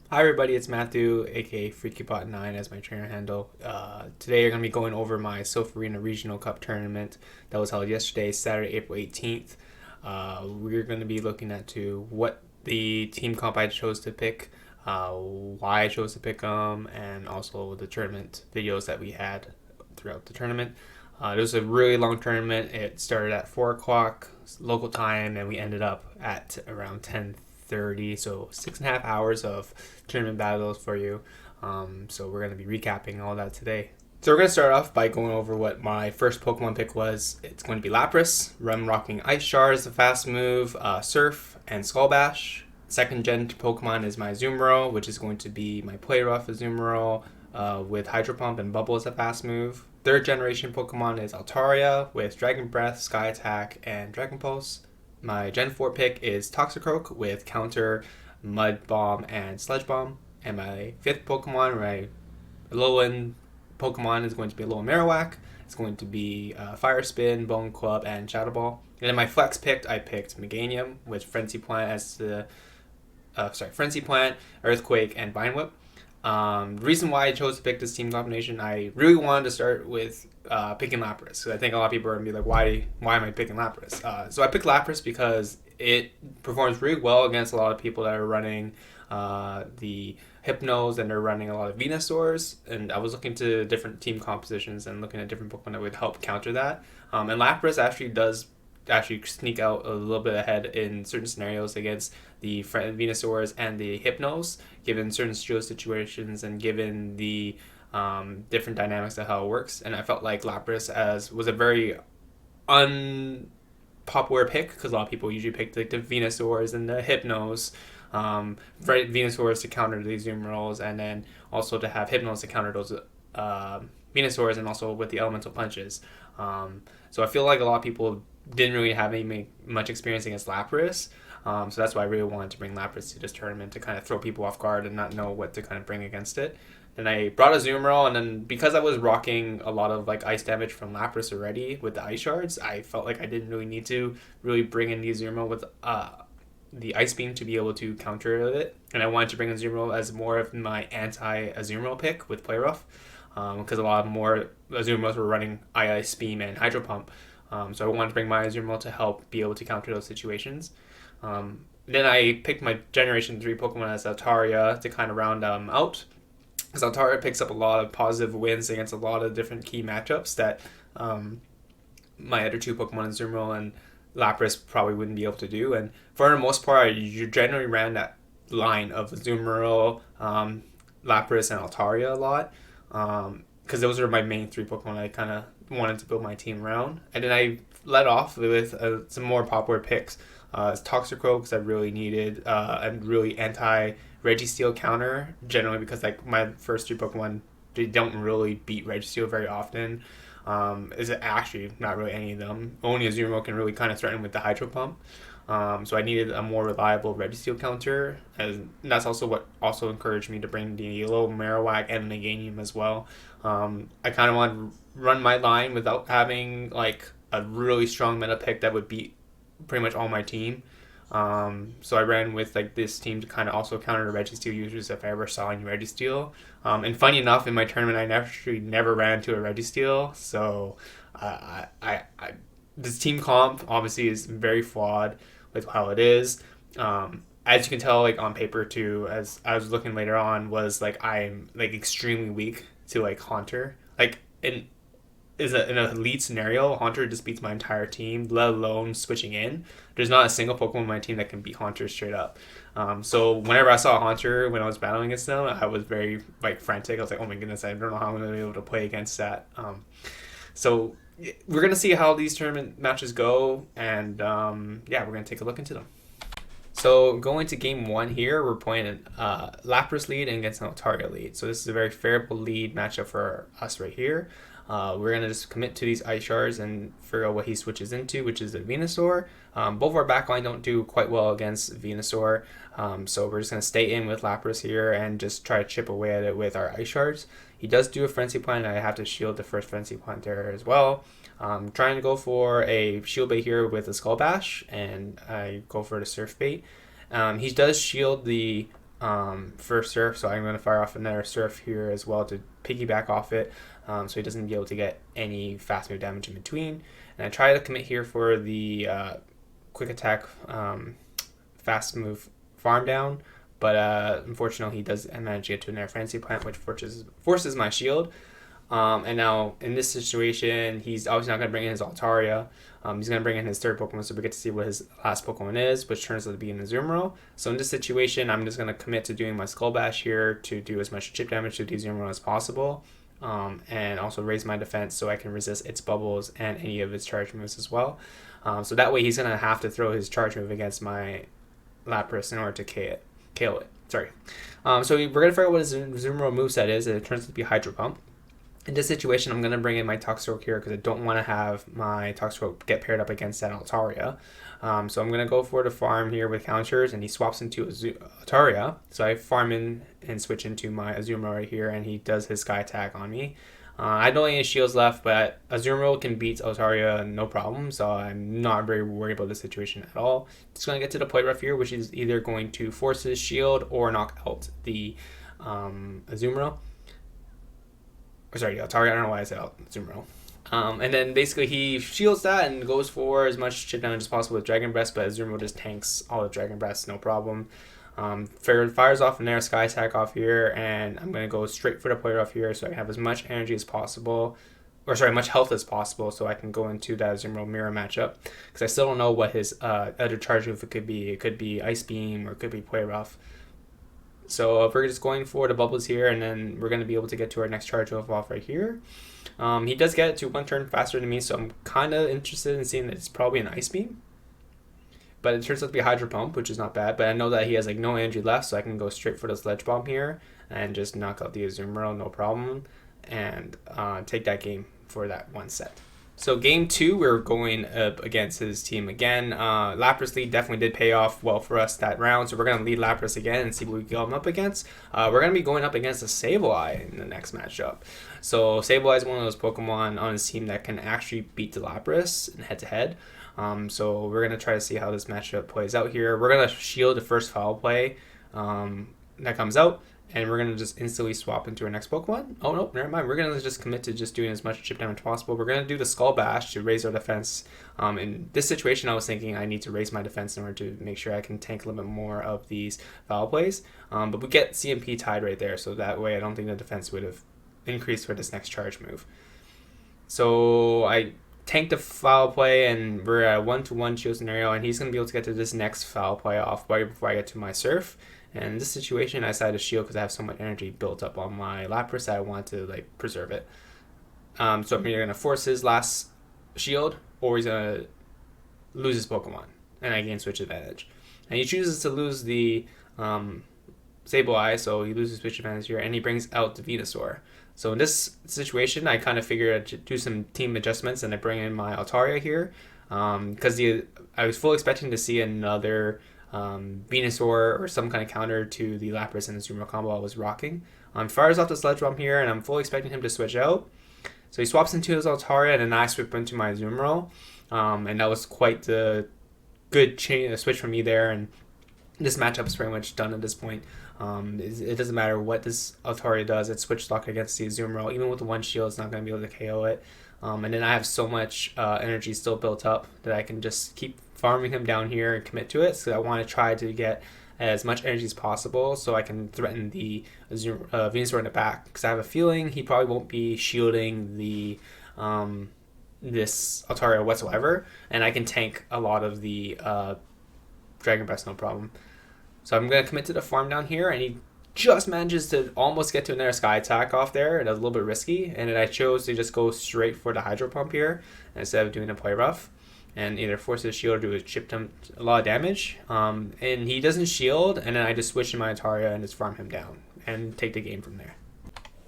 Hi everybody, it's Matthew, aka FreakyPot9 as my trainer handle. Today we're going to be going over my Arena Regional Cup tournament that was held yesterday, Saturday, April 18th. We're going to be looking at what the team comp I chose to pick, why I chose to pick them, and also the tournament videos that we had throughout the tournament. It was a really long tournament. It started at 4 o'clock local time, and we ended up at around 10:30, so 6.5 hours of tournament battles for you. So we're going to be recapping all that today. So we're going to start off by going over what my first Pokemon pick was. It's going to be Lapras. I'm rocking Ice Shards, the fast move, Surf, and Skull Bash. Second gen Pokemon is my Azumarill, which is going to be my Play Rough Azumarill with Hydro Pump and Bubble as a fast move. Third generation Pokemon is Altaria with Dragon Breath, Sky Attack, and Dragon Pulse. My Gen 4 pick is Toxicroak with Counter, Mud Bomb, and Sludge Bomb. And my fifth Pokemon, my low-end Pokemon, is going to be a little Marowak. It's going to be Fire Spin, Bone Club, and Shadow Ball. And then my flex pick, I picked Meganium with Frenzy Plant as the Frenzy Plant, Earthquake, and Vine Whip. The reason why I chose to pick this team combination, I really wanted to start with picking Lapras. So I think a lot of people are going to be like, why am I picking Lapras? So I picked Lapras because it performs really well against a lot of people that are running the Hypnos and they're running a lot of Venusaurs. And I was looking to different team compositions and looking at different Pokemon that would help counter that. And Lapras actually does sneak out a little bit ahead in certain scenarios against the Venusaurs and the Hypnos, given certain skill situations and given the different dynamics of how it works. And I felt like Lapras was a very unpopular pick because a lot of people usually pick like the Venusaurs and the Hypnos. Venusaurs to counter the Azumarils, and then also to have Hypnos to counter those Venusaurs, and also with the elemental punches. So I feel like a lot of people didn't really have much experience against Lapras. So that's why I really wanted to bring Lapras to this tournament to kind of throw people off guard and not know what to kind of bring against it. Then I brought a Azumarill, and then because I was rocking a lot of like ice damage from Lapras already with the Ice Shards, I felt like I didn't really need to really bring in the Azumarill with the Ice Beam to be able to counter it. And I wanted to bring Azumarill as more of my anti-Azumarill pick with Play Rough, because a lot more Azumarills were running Ice Beam and Hydro Pump. So I wanted to bring my Azumarill to help be able to counter those situations. Then I picked my Generation 3 Pokemon as Altaria to kind of round out. Because Altaria picks up a lot of positive wins against a lot of different key matchups that my other two Pokemon, Azumarill and Lapras, probably wouldn't be able to do. And for the most part, you generally ran that line of Azumarill, Lapras, and Altaria a lot. Because those are my main three Pokemon I kind of wanted to build my team around. And then I led off with some more popular picks. Toxicroak, because I really needed a really anti-Registeel counter, generally because like my first three Pokemon, they don't really beat Registeel very often. Is it actually not really any of them. Only Azumarill can really kind of threaten with the Hydro Pump. So I needed a more reliable Registeel counter, and that's also what also encouraged me to bring the little Marowak and Meganium as well. I kind of wanted to run my line without having like a really strong meta pick that would beat pretty much all my team. So I ran with like this team to kind of also counter the Registeel users if I ever saw any Registeel. And funny enough, in my tournament, I actually never ran into a Registeel. So this team comp obviously is very flawed with how it is. As you can tell, like on paper too, as I was looking later on, was like I'm like extremely weak to like Haunter. Like in an elite scenario, Haunter just beats my entire team, let alone switching in. There's not a single Pokemon on my team that can beat Haunter straight up. So whenever I saw Haunter when I was battling against them, I was very like frantic. I was like, oh my goodness, I don't know how I'm going to be able to play against that. So we're going to see how these tournament matches go, and yeah, we're going to take a look into them. So going to game one here, we're playing an Lapras lead against an Altaria lead. So this is a very favorable lead matchup for us right here. We're going to just commit to these Ice Shards and figure out what he switches into, which is a Venusaur. Both of our backline don't do quite well against Venusaur, so we're just going to stay in with Lapras here and just try to chip away at it with our Ice Shards. He does do a Frenzy Plant, and I have to shield the first Frenzy Plant there as well. Trying to go for a Shield Bait here with a Skull Bash, and I go for the Surf Bait. He does shield the for Surf, so I'm going to fire off another Surf here as well to piggyback off it, so he doesn't be able to get any fast move damage in between. And I try to commit here for the quick attack fast move farm down, but unfortunately he does manage to get to an Air Fantasy Plant, which forces my shield. And now in this situation, he's obviously not going to bring in his Altaria. He's going to bring in his third Pokemon, so we get to see what his last Pokemon is, which turns out to be an Azumarill. So in this situation, I'm just going to commit to doing my Skull Bash here to do as much chip damage to the Azumarill as possible, and also raise my defense so I can resist its bubbles and any of its charge moves as well. So that way he's going to have to throw his charge move against my Lapras in order to KO it. Sorry. So we're going to figure out what his Azumarill moveset is, and it turns out to be Hydro Pump. In this situation, I'm going to bring in my Toxicroak here because I don't want to have my Toxicroak get paired up against that Altaria. So I'm going to go for the farm here with counters, and he swaps into Altaria. So I farm in and switch into my Azumarill right here, and he does his Sky Attack on me. I don't have any shields left, but Azumarill can beat Altaria no problem, so I'm not very worried about this situation at all. Just going to get to the Play Rough here, which is either going to force his shield or knock out the Azumarill. Sorry, Altaria, I don't know why I said Azumarill. And then basically he shields that and goes for as much chip damage as possible with Dragon Breath, but Azumarill just tanks all the Dragon Breaths, no problem. Fires off an Air Sky Attack off here, and I'm going to go straight for the player off here so I can have as much energy as possible, much health as possible, so I can go into that Azumarill Mirror matchup, because I still don't know what his other charge move it could be. It could be Ice Beam or it could be Play Rough. So we're just going for the bubbles here, and then we're going to be able to get to our next charge move off right here. He does get it to one turn faster than me, so I'm kind of interested in seeing that it's probably an Ice Beam. But it turns out to be a Hydro Pump, which is not bad. But I know that he has like no energy left, so I can go straight for the Sledge Bomb here and just knock out the Azumarill, no problem, and take that game for that one set. So game 2, we're going up against his team again. Lapras lead definitely did pay off well for us that round, so we're going to lead Lapras again and see what we go up against. We're going to be going up against a Sableye in the next matchup. So Sableye is one of those Pokemon on his team that can actually beat the Lapras in head-to-head. So we're going to try to see how this matchup plays out here. We're going to shield the first foul play that comes out, and we're going to just instantly swap into our next Pokemon. Oh, no, never mind. We're going to just commit to just doing as much chip damage as possible. We're going to do the Skull Bash to raise our defense. In this situation, I was thinking I need to raise my defense in order to make sure I can tank a little bit more of these foul plays. But we get CMP tied right there, so that way I don't think the defense would have increased for this next charge move. So I tank the foul play, and we're at a 1-to-1 shield scenario, and he's going to be able to get to this next foul play off right before I get to my Surf. And in this situation, I decided to shield because I have so much energy built up on my Lapras that I want to preserve it. So I'm either going to force his last shield, or he's going to lose his Pokemon, and I gain switch advantage. And he chooses to lose the Sableye, so he loses switch advantage here, and he brings out the Venusaur. So in this situation, I kind of figured I'd do some team adjustments, and I bring in my Altaria here, because I was fully expecting to see another Venusaur or some kind of counter to the Lapras and the Azumarill combo I was rocking. Fires off the Sledge Bomb here, and I'm fully expecting him to switch out. So he swaps into his Altaria, and then I swip into my Azumarill, and that was quite the good switch for me there, and this matchup is pretty much done at this point. It doesn't matter what this Altaria does, it's switch lock against the Azumarill. Even with the one shield, it's not going to be able to KO it. And then I have so much energy still built up that I can just keep farming him down here and commit to it. So I want to try to get as much energy as possible so I can threaten the Venusaur in the back, because I have a feeling he probably won't be shielding the this Altaria whatsoever, and I can tank a lot of the Dragon Breath no problem. So I'm going to commit to the farm down here, and he just manages to almost get to another Sky Attack off there. That was a little bit risky, and then I chose to just go straight for the Hydro Pump here instead of doing a Play Rough, and either force his shield or do a chip him a lot of damage. And he doesn't shield, and then I just switch to my Altaria and just farm him down and take the game from there.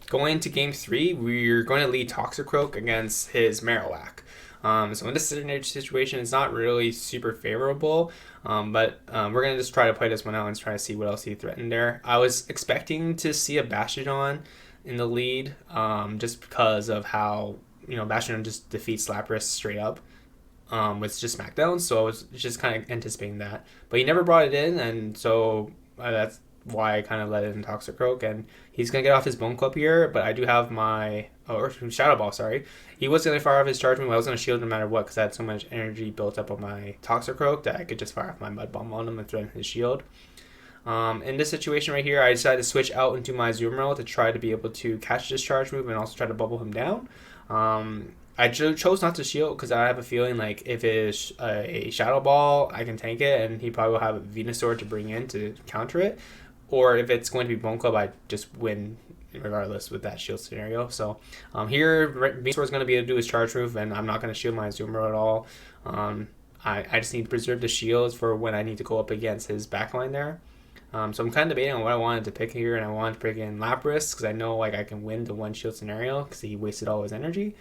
Going into game 3, we're going to lead Toxicroak against his Marowak. So in this situation, it's not really super favorable, but we're going to just try to play this one out and try to see what else he threatened there. I was expecting to see a Bastiodon in the lead, just because of how, Bastiodon just defeats Lapras straight up with just Smackdown, so I was just kind of anticipating that. But he never brought it in, and so that's why I kind of let in Toxicroak, and he's gonna get off his Bone Club here, but I do have my Shadow Ball. Sorry, he was gonna fire off his charge move. I was gonna shield no matter what because I had so much energy built up on my Toxicroak that I could just fire off my Mud Bomb on him and threaten his shield. In this situation right here, I decided to switch out into my Azumarill to try to be able to catch this charge move and also try to bubble him down. I chose not to shield because I have a feeling like if it is a Shadow Ball, I can tank it, and he probably will have a Venusaur to bring in to counter it. Or if it's going to be Bone Club, I just win regardless with that shield scenario. So here, Venusaur is going to be able to do his charge move, and I'm not going to shield my Azumarill at all. I just need to preserve the shields for when I need to go up against his backline there. So I'm kind of debating on what I wanted to pick here, and I wanted to pick in Lapras because I know like I can win the one shield scenario because he wasted all his energy.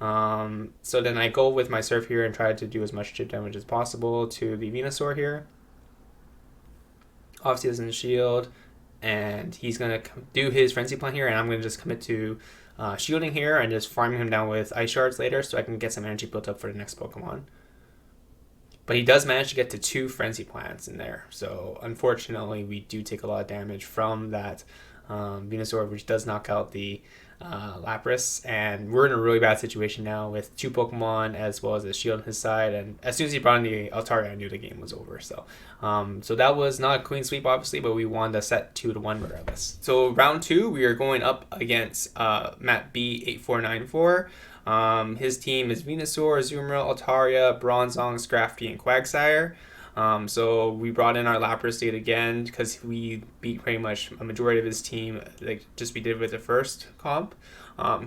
So then I go with my Surf here and try to do as much chip damage as possible to the Venusaur here. Obviously doesn't shield, and he's going to do his Frenzy Plant here, and I'm going to just commit to shielding here and just farming him down with Ice Shards later so I can get some energy built up for the next Pokemon. But he does manage to get to 2 Frenzy Plants in there. So unfortunately, we do take a lot of damage from that Venusaur, which does knock out the Lapras. And we're in a really bad situation now with 2 Pokemon as well as a shield on his side. And as soon as he brought in the Altaria, I knew the game was over. So so that was not a clean sweep, obviously, but we won the set 2-1 regardless. So round 2, we are going up against Matt B8494. His team is Venusaur, Azumarill, Altaria, Bronzong, Scrafty, and Quagsire. So we brought in our Lapras yet again because we beat pretty much a majority of his team, like just we did with the first comp.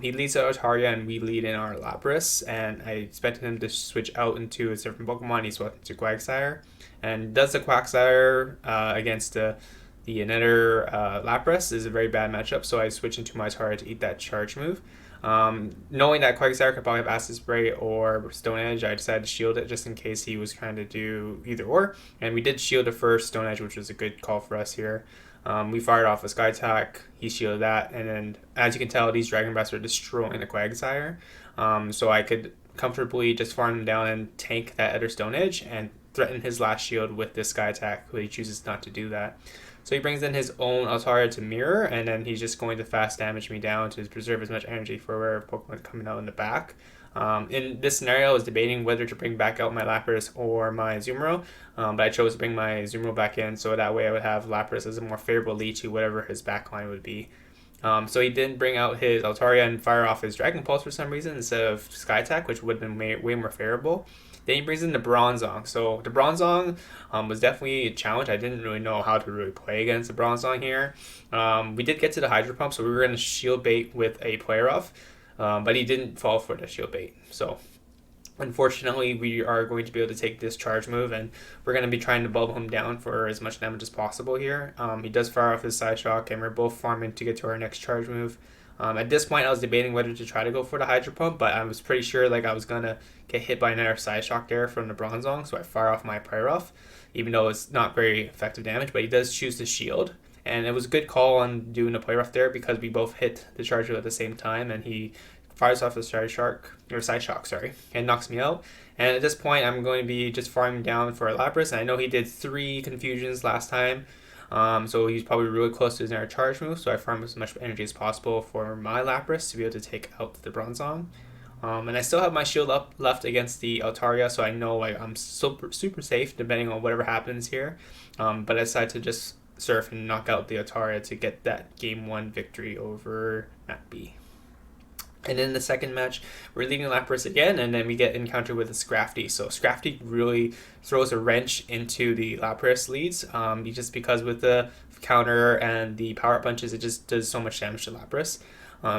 He leads our Altaria and we lead in our Lapras, and I expected him to switch out into a different Pokemon. He switched to Quagsire, and does the Quagsire against the Nether Lapras is a very bad matchup, so I switched into my Altaria to eat that charge move. Knowing that Quagsire could probably have Acid Spray or Stone Edge, I decided to shield it just in case he was trying to do either or. And we did shield the first Stone Edge, which was a good call for us here. We fired off a Sky Attack, he shielded that, and then as you can tell, these Dragon Breaths are destroying the Quagsire. So I could comfortably just farm him down and tank that other Stone Edge and threaten his last shield with this Sky Attack, but he chooses not to do that. So he brings in his own Altaria to mirror, and then he's just going to fast damage me down to preserve as much energy for where Pokemon coming out in the back. In this scenario, I was debating whether to bring back out my Lapras or my Azumarill, but I chose to bring my Azumarill back in, so that way I would have Lapras as a more favorable lead to whatever his backline would be. So he didn't bring out his Altaria and fire off his Dragon Pulse for some reason instead of Sky Attack, which would have been way more favorable. Then he brings in the Bronzong. So the Bronzong was definitely a challenge. I didn't really know how to really play against the Bronzong here. We did get to the Hydro Pump, so we were going to shield bait with a Play Rough, but he didn't fall for the shield bait. So unfortunately, we are going to be able to take this charge move, and we're going to be trying to bubble him down for as much damage as possible here. He does fire off his Psyshock, and we're both farming to get to our next charge move. At this point, I was debating whether to try to go for the Hydro Pump, but I was pretty sure like I was going to get hit by another Psyshock there from the Bronzong, so I fire off my Play Rough, even though it's not very effective damage, but he does choose to shield. And it was a good call on doing the Play Rough there because we both hit the charge at the same time, and he fires off the Psyshock, and knocks me out. And at this point, I'm going to be just farming down for a Lapras, and I know he did 3 Confusions last time, so he's probably really close to his entire charge move, so I farm as much energy as possible for my Lapras to be able to take out the Bronzong. And I still have my shield up left against the Altaria, so I know like I'm super safe depending on whatever happens here. But I decided to just surf and knock out the Altaria to get that game 1 victory over Matt B. And in the second match, we're leading Lapras again, and then we get encountered with a Scrafty. So Scrafty really throws a wrench into the Lapras leads, just because with the counter and the power punches, it just does so much damage to Lapras.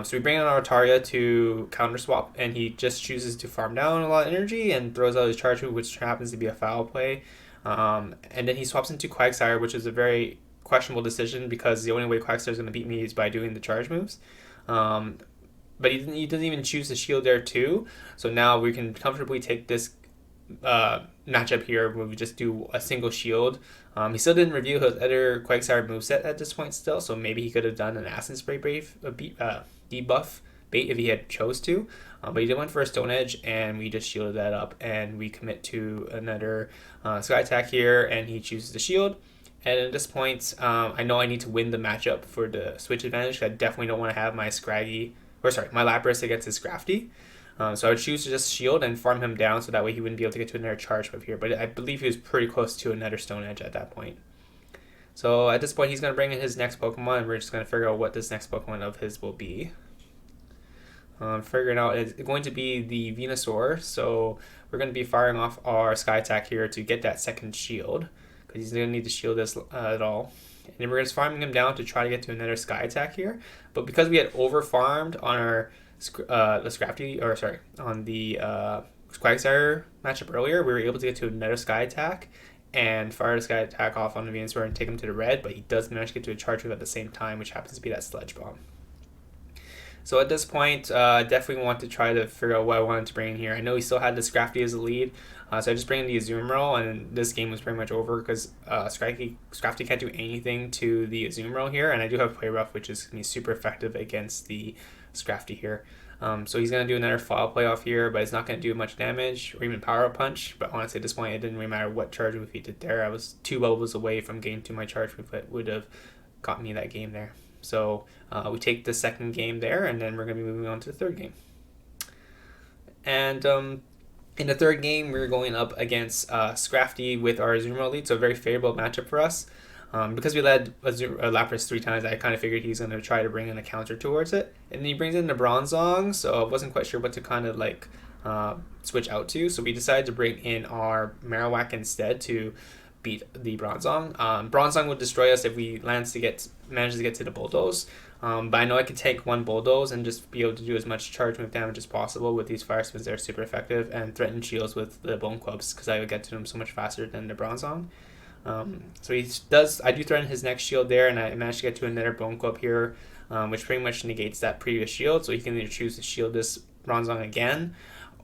So we bring in our Altaria to counter swap, and he just chooses to farm down a lot of energy and throws out his charge move, which happens to be a foul play. And then he swaps into Quagsire, which is a very questionable decision because the only way Quagsire is going to beat me is by doing the charge moves. But he doesn't even choose the shield there too. So now we can comfortably take this matchup here where we just do a single shield. He still didn't reveal his other Quagsire moveset at this point still, so maybe he could have done an Acid Spray debuff bait if he had chose to. But he did went for a Stone Edge, and we just shielded that up, and we commit to another Sky Attack here, and he chooses the shield. And at this point, I know I need to win the matchup for the switch advantage. I definitely don't want to have my my Lapras against his Scrafty. So I would choose to just shield and farm him down so that way he wouldn't be able to get to another charge move here. But I believe he was pretty close to another Stone Edge at that point. So at this point, he's going to bring in his next Pokemon, and we're just going to figure out what this next Pokemon of his will be. Figuring out it's going to be the Venusaur. So we're going to be firing off our Sky Attack here to get that second shield, because he's going to need to shield this at all. And then we're just farming him down to try to get to another Sky Attack here. But because we had over farmed on our on the Quagsire matchup earlier, we were able to get to another Sky Attack and fire the Sky Attack off on the Venusaur and take him to the red, but he does manage to get to a charge move at the same time, which happens to be that Sludge Bomb. So at this point, definitely want to try to figure out what I wanted to bring in here. I know he still had the Scrafty as a lead, so I just bring in the Azumarill, and this game was pretty much over because Scrafty can't do anything to the Azumarill here, and I do have Play Rough, which is going to be super effective against the Scrafty here. So he's going to do another Foul Play off here, but it's not going to do much damage or even Power Up Punch. But honestly, at this point, it didn't really matter what charge move he did there. I was 2 bubbles away from getting to my charge move that would have got me that game there. So we take the second game there, and then we're going to be moving on to the third game. And in the third game, we're going up against Scrafty with our Azumarill lead, so a very favorable matchup for us. Because we led Lapras 3 times, I kind of figured he's going to try to bring in a counter towards it. And then he brings in the Bronzong, so I wasn't quite sure what to kind of like switch out to. So we decided to bring in our Marowak instead to beat the Bronzong. Bronzong would destroy us if we manage to get to the Bulldoze. But I know I could take one Bulldoze and just be able to do as much charge move damage as possible with these Fire Spins that are super effective, and threaten shields with the Bone Clubs because I would get to them so much faster than the Bronzong. So I do threaten his next shield there, and I managed to get to another Bone Club here, which pretty much negates that previous shield. So he can either choose to shield this Bronzong again,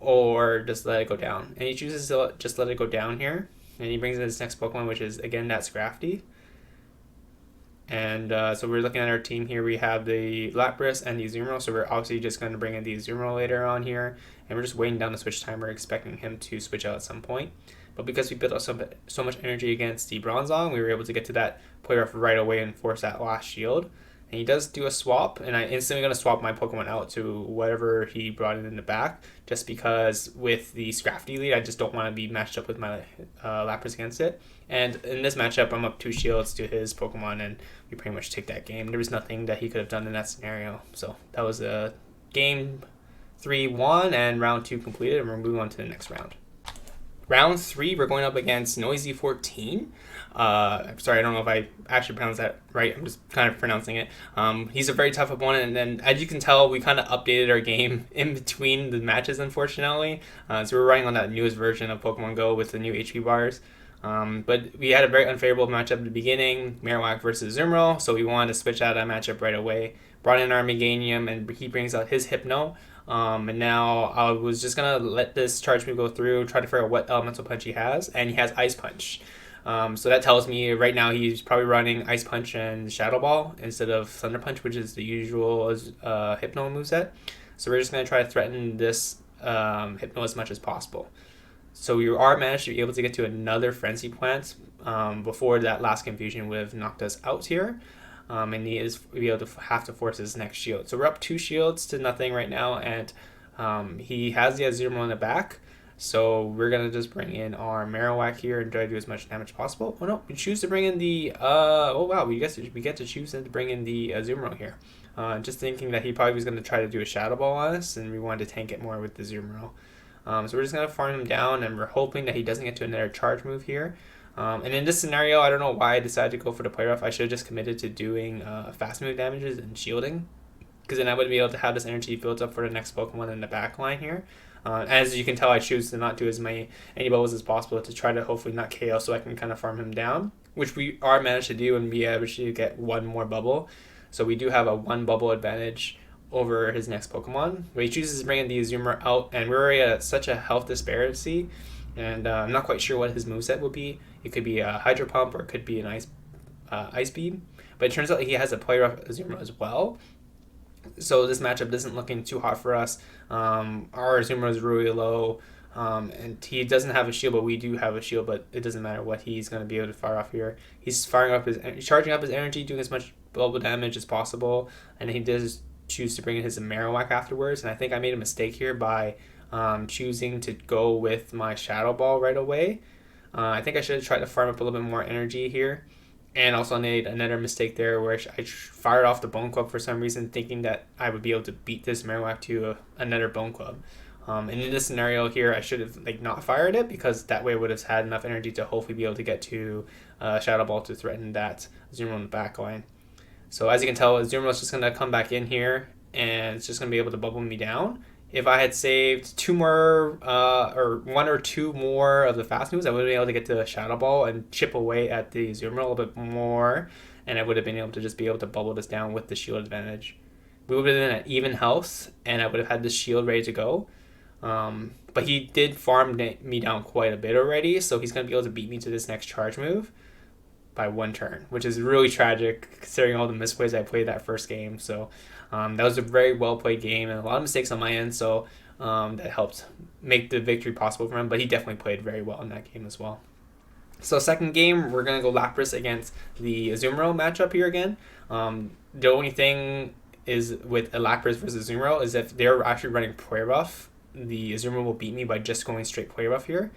or just let it go down. And he chooses to just let it go down here, and he brings in his next Pokemon, which is again that Scrafty. And so we're looking at our team here. We have the Lapras and the Azumarill, so we're obviously just going to bring in the Azumarill later on here, and we're just waiting down the switch timer, expecting him to switch out at some point. But because we built up so much energy against the Bronzong, we were able to get to that play rough right away and force that last shield. And he does do a swap, and I instantly going to swap my Pokemon out to whatever he brought in the back, just because with the Scrafty lead, I just don't want to be matched up with my Lapras against it. And in this matchup, I'm up 2 shields to his Pokemon, and we pretty much take that game. There was nothing that he could have done in that scenario. So that was a game 3 won, and round 2 completed, and we're moving on to the next round. Round 3, we're going up against Noisy14. Sorry, I don't know if I actually pronounced that right. I'm just kind of pronouncing it. He's a very tough opponent, and then as you can tell, we kind of updated our game in between the matches, unfortunately. So we're running on that newest version of Pokemon Go with the new HP bars. But we had a very unfavorable matchup at the beginning, Marowak versus Azumarill, so we wanted to switch out that matchup right away. Brought in our Meganium, and he brings out his Hypno. And now I was just going to let this charge move go through, try to figure out what Elemental Punch he has, and he has Ice Punch. So that tells me right now he's probably running Ice Punch and Shadow Ball instead of Thunder Punch, which is the usual Hypno moveset. So we're just going to try to threaten this Hypno as much as possible. So we are managed to be able to get to another Frenzy Plant before that last confusion would have knocked us out here. And he is be able to have to force his next shield. So we're up 2 shields to nothing right now, and he has the Azumarill in the back. So we're gonna just bring in our Marowak here and try to do as much damage as possible. Oh no, we choose to bring in the we get to choose to bring in the Azumarill here. Just thinking that he probably was gonna try to do a Shadow Ball on us, and we wanted to tank it more with the Azumarill. So we're just gonna farm him down, and we're hoping that he doesn't get to another charge move here. And in this scenario, I don't know why I decided to go for the play rough. I should have just committed to doing fast move damages and shielding, because then I would be able to have this energy built up for the next Pokemon in the back line here. As you can tell, I choose to not do as many bubbles as possible to try to hopefully not KO, so I can kind of farm him down, which we are managed to do and be able to get 1 more bubble. So we do have a 1 bubble advantage over his next Pokemon. But he chooses to bring in the Azumarill out, and we're already at such a health disparity, and I'm not quite sure what his moveset would be. It could be a Hydro Pump, or it could be an Ice Beam. But it turns out he has a Play Rough Azumarill as well. So this matchup isn't looking too hot for us. Our Azumarill is really low. And he doesn't have a shield, but we do have a shield, but it doesn't matter what he's going to be able to fire off here. He's charging up his energy, doing as much bubble damage as possible, and he does choose to bring in his Marowak afterwards. And I think I made a mistake here by choosing to go with my Shadow Ball right away. I think I should have tried to farm up a little bit more energy here. And also made another mistake there where I fired off the Bone Club for some reason, thinking that I would be able to beat this Marowak to another Bone Club. And in this scenario here, I should have not fired it, because that way I would have had enough energy to hopefully be able to get to Shadow Ball to threaten that Azumarill in the back line. So as you can tell, Azumarill is just going to come back in here, and it's just going to be able to bubble me down. If I had saved two more, or one or two more of the fast moves, I would have been able to get to the Shadow Ball and chip away at the Azumarill a little bit more, and I would have been able to just be able to bubble this down with the shield advantage. We would have been at even health, and I would have had the shield ready to go. But he did farm me down quite a bit already, so he's going to be able to beat me to this next charge move by one turn, which is really tragic considering all the misplays I played that first game. So that was a very well played game and a lot of mistakes on my end, so that helped make the victory possible for him, but he definitely played very well in that game as well. So second game, we're going to go Lapras against the Azumarill matchup here again. The only thing is with a Lapras versus Azumarill is if they're actually running Play Rough, the Azumarill will beat me by just going straight Play Rough here.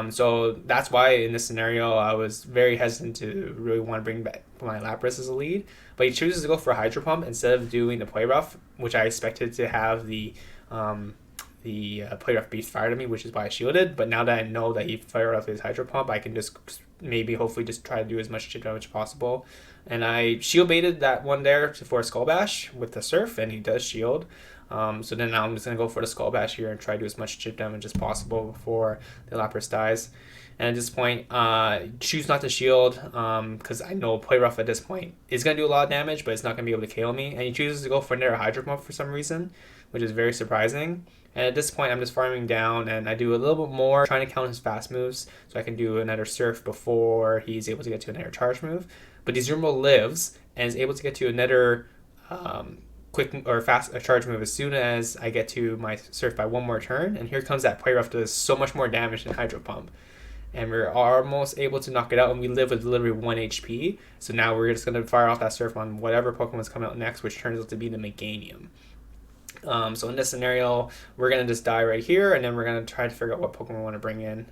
So that's why in this scenario I was very hesitant to really want to bring back my Lapras as a lead, but he chooses to go for Hydro Pump instead of doing the Play Rough, which I expected to have the Play Rough Beast fired at me, which is why I shielded. But now that I know that he fired off his Hydro Pump, I can just hopefully just try to do as much chip damage as possible. And I shield baited that one there for a Skull Bash with the Surf, and he does shield. So then now I'm just going to go for the Skull Bash here and try to do as much chip damage as possible before the Lapras dies. And at this point, choose not to shield, because I know Play Rough at this point is going to do a lot of damage, but it's not going to be able to KO me. And he chooses to go for another Hydro Pump for some reason, which is very surprising. And at this point, I'm just farming down, and I do a little bit more, trying to count his fast moves, so I can do another Surf before he's able to get to another charge move. But Azumarill lives, and is able to get to another quick or fast charge move as soon as I get to my Surf by one more turn. And here comes that Play Rough, does so much more damage than Hydro Pump. And we're almost able to knock it out, and we live with literally 1 HP. So now we're just going to fire off that Surf on whatever Pokemon's coming out next, which turns out to be the Meganium. So in this scenario, we're going to just die right here, and then we're going to try to figure out what Pokemon we want to bring in.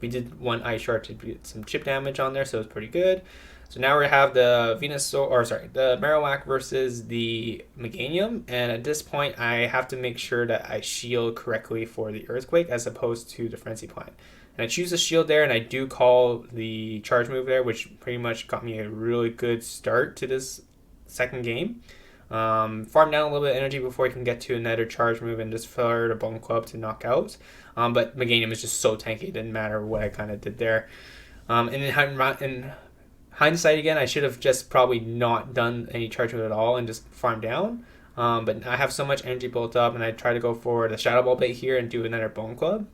We did one Ice Shard to get some chip damage on there, so it's pretty good. So now we have the the Marowak versus the Meganium, and at this point I have to make sure that I shield correctly for the Earthquake as opposed to the Frenzy Plant. And I choose a shield there, and I do call the charge move there, which pretty much got me a really good start to this second game. Farm down a little bit of energy before I can get to another charge move and just fire the Bone Club to knock out. But Meganium is just so tanky, it didn't matter what I kind of did there. And in hindsight again, I should have just probably not done any charge move at all and just farmed down. But I have so much energy built up, and I try to go for the Shadow Ball bait here and do another Bone Club,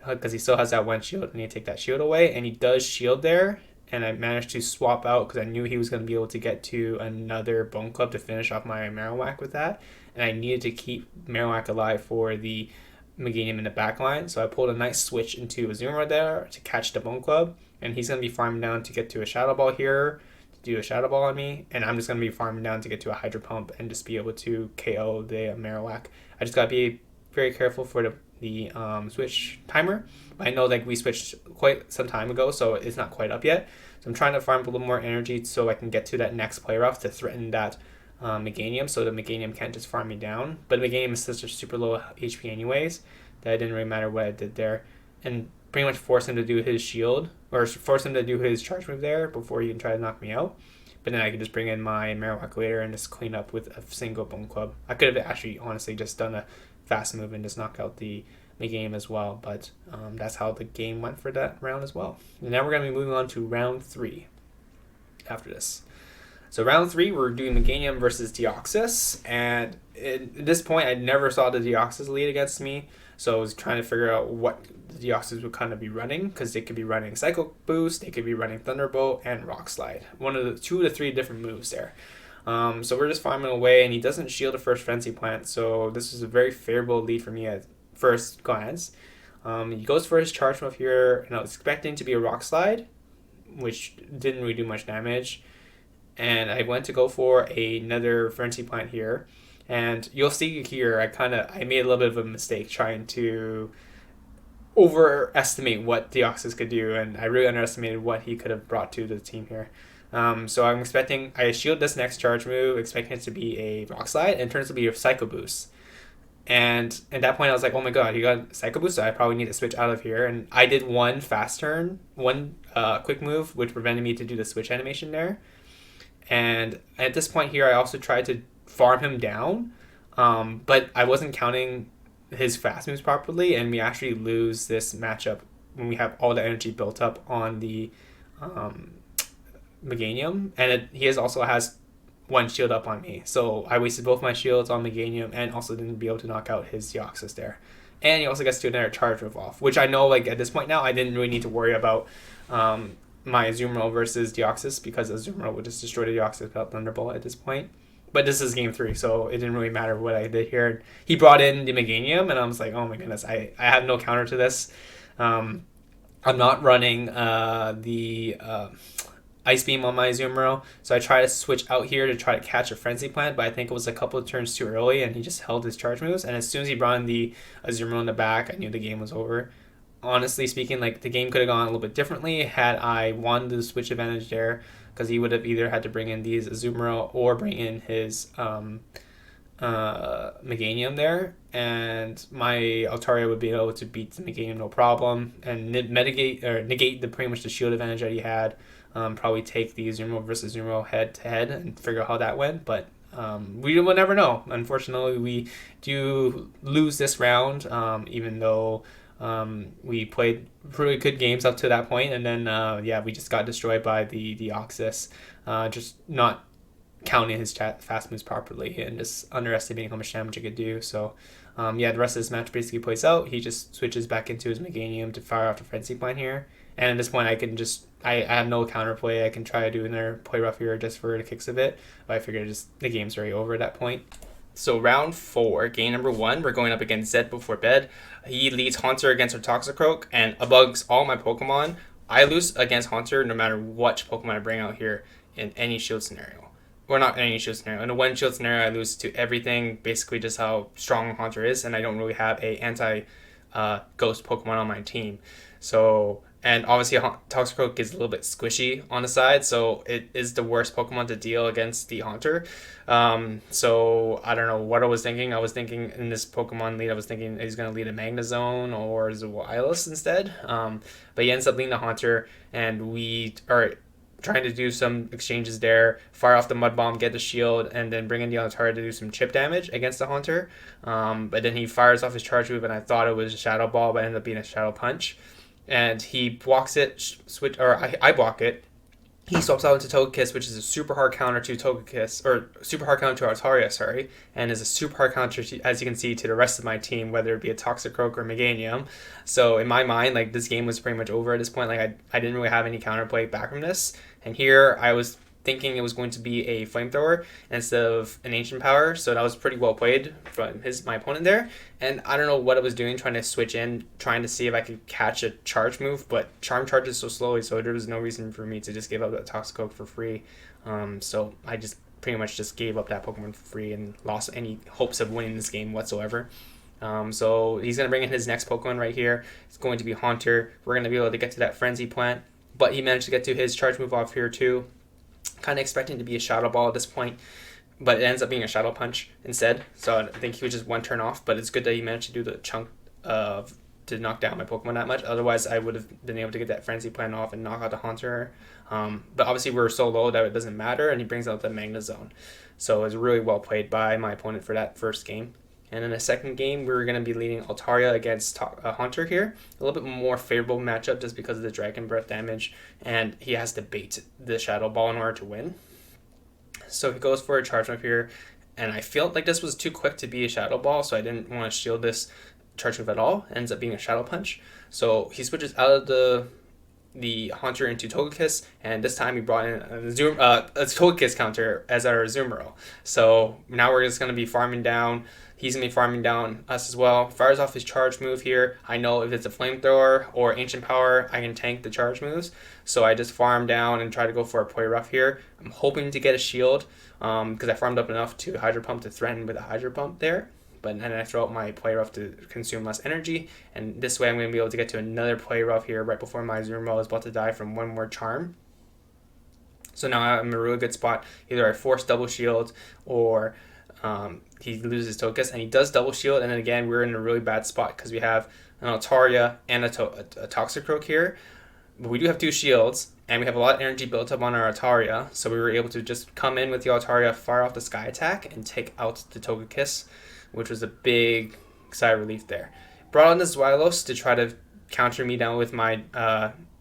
because he still has that one shield, and I need to take that shield away, and he does shield there. And I managed to swap out because I knew he was going to be able to get to another Bone Club to finish off my Marowak with that. And I needed to keep Marowak alive for the Meganium in the back line. So I pulled a nice switch into Azumarill there to catch the Bone Club. And he's going to be farming down to get to a Shadow Ball here, to do a Shadow Ball on me. And I'm just going to be farming down to get to a Hydro Pump and just be able to KO the Marowak. I just got to be very careful for the switch timer. I know we switched quite some time ago, so it's not quite up yet. So I'm trying to farm a little more energy so I can get to that next Play Rough to threaten that Meganium, so the Meganium can't just farm me down. But Meganium is such a super low HP anyways that it didn't really matter what I did there. And pretty much force him to do his shield, or force him to do his charge move there before he can try to knock me out. But then I could just bring in my Marowak later and just clean up with a single Bone Club. I could have actually honestly just done a fast move and just knock out the game as well, but that's how the game went for that round as well. And now we're going to be moving on to round 3 after this. So round 3, we're doing Meganium versus Deoxys, and at this point I never saw the Deoxys lead against me, so I was trying to figure out what the Deoxys would kind of be running, because they could be running Psycho Boost, they could be running Thunderbolt, and Rock Slide. One of the 2 to 3 different moves there. So we're just farming away, and he doesn't shield the first Frenzy Plant, so this is a very favorable lead for me at first glance. He goes for his charge move here, and I was expecting to be a Rock Slide, which didn't really do much damage. And I went to go for another Frenzy Plant here. And you'll see here, I made a little bit of a mistake trying to overestimate what Deoxys could do, and I really underestimated what he could have brought to the team here. So I shield this next charge move, expecting it to be a Rock Slide, and it turns to be a Psycho Boost. And at that point, I was like, oh my god, he got Psycho Boost, so I probably need to switch out of here. And I did one fast turn, one quick move, which prevented me to do the switch animation there. And at this point here, I also tried to farm him down, but I wasn't counting his fast moves properly, and we actually lose this matchup when we have all the energy built up on the Meganium, and he also has one shield up on me, so I wasted both my shields on Meganium and also didn't be able to knock out his Deoxys there. And he also gets to another charge move off, which I know, like, at this point now, I didn't really need to worry about my Azumarill versus Deoxys, because Azumarill would just destroy the Deoxys without Thunderbolt at this point. But this is game 3, so it didn't really matter what I did here. He brought in the Meganium, and I was like, oh my goodness, I have no counter to this. I'm not running the Ice Beam on my Azumarill, so I try to switch out here to try to catch a Frenzy Plant, but I think it was a couple of turns too early, and he just held his charge moves. And as soon as he brought in the Azumarill in the back, I knew the game was over. Honestly speaking, like, the game could have gone a little bit differently had I won the switch advantage there, because he would have either had to bring in these Azumarill or bring in his Meganium there, and my Altaria would be able to beat the Meganium no problem and negate the pretty much the shield advantage that he had. Probably take the Azumarill versus Azumarill head to head and figure out how that went, but we will never know. Unfortunately, we do lose this round, even though we played really good games up to that point, and then we just got destroyed by the Deoxys, just not counting his fast moves properly and just underestimating how much damage it could do. So the rest of this match basically plays out. He just switches back into his Meganium to fire off the Frenzy Plant here, and at this point I have no counterplay. I can try to do another play rough here just for the kicks of it, but I figured the game's already over at that point. So round 4, game number 1, we're going up against ZedbeforeBed. He leads Haunter against her Toxicroak, and amongst all my Pokemon, I lose against Haunter no matter what Pokemon I bring out here in any shield scenario. Well, not any shield scenario. In a one shield scenario, I lose to everything, basically just how strong Haunter is, and I don't really have a anti-ghost Pokemon on my team. So, and obviously Toxicroak is a little bit squishy on the side, so it is the worst Pokemon to deal against the Haunter. So I don't know what I was thinking. I was thinking in this Pokemon lead, I was thinking he's going to lead a Magnezone or Zawilus instead. But he ends up leading the Haunter, and we are trying to do some exchanges there, fire off the Mud Bomb, get the shield, and then bring in the Altaria to do some chip damage against the Haunter. But then he fires off his charge move, and I thought it was a Shadow Ball, but it ended up being a Shadow Punch. And he blocks it, I block it. He swaps out into Togekiss, which is a super hard counter to Togekiss, or super hard counter to Altaria, and is a super hard counter, as you can see, to the rest of my team, whether it be a Toxicroak or Meganium. So in my mind, like, this game was pretty much over at this point. Like, I didn't really have any counterplay back from this. And here I was thinking it was going to be a Flamethrower instead of an Ancient Power, so that was pretty well played from my opponent there. And I don't know what I was doing, trying to switch in, trying to see if I could catch a charge move, but Charm charges so slowly, so there was no reason for me to just give up that Toxicroak for free. So I just pretty much just gave up that Pokemon for free and lost any hopes of winning this game whatsoever. So he's going to bring in his next Pokemon right here. It's going to be Haunter. We're going to be able to get to that Frenzy Plant, but he managed to get to his charge move off here too. Kind of expecting to be a Shadow Ball at this point, but it ends up being a Shadow Punch instead. So I think he was just one turn off, but it's good that he managed to do the chunk to knock down my Pokemon that much. Otherwise, I would have been able to get that Frenzy Plant off and knock out the Haunter. But obviously, we're so low that it doesn't matter, and he brings out the Magnezone. So it was really well played by my opponent for that first game. And in the second game, we're going to be leading Altaria against Haunter here. A little bit more favorable matchup just because of the Dragon Breath damage, and he has to bait the Shadow Ball in order to win. So he goes for a charge move here, and I felt like this was too quick to be a Shadow Ball, so I didn't want to shield this charge move at all. It ends up being a Shadow Punch. So he switches out of the the Haunter into Togekiss, and this time we brought in a Togekiss counter as our Azumarill. So now we're just going to be farming down. He's going to be farming down us as well. Fires off his charge move here. I know if it's a Flamethrower or Ancient Power, I can tank the charge moves. So I just farm down and try to go for a Play Rough here. I'm hoping to get a shield because I farmed up enough to Hydro Pump to threaten with a Hydro Pump there. But then I throw out my Play Rough to consume less energy, and this way I'm going to be able to get to another Play Rough here right before my Azumarill is about to die from one more Charm. So now I'm in a really good spot. Either I force double shield or he loses Togekiss, and he does double shield, and then again we're in a really bad spot because we have an Altaria and a Toxicroak here. But we do have 2 shields, and we have a lot of energy built up on our Altaria, so we were able to just come in with the Altaria, fire off the Sky Attack, and take out the Togekiss, which was a big sigh of relief there. Brought on the Zweilous to try to counter me down with my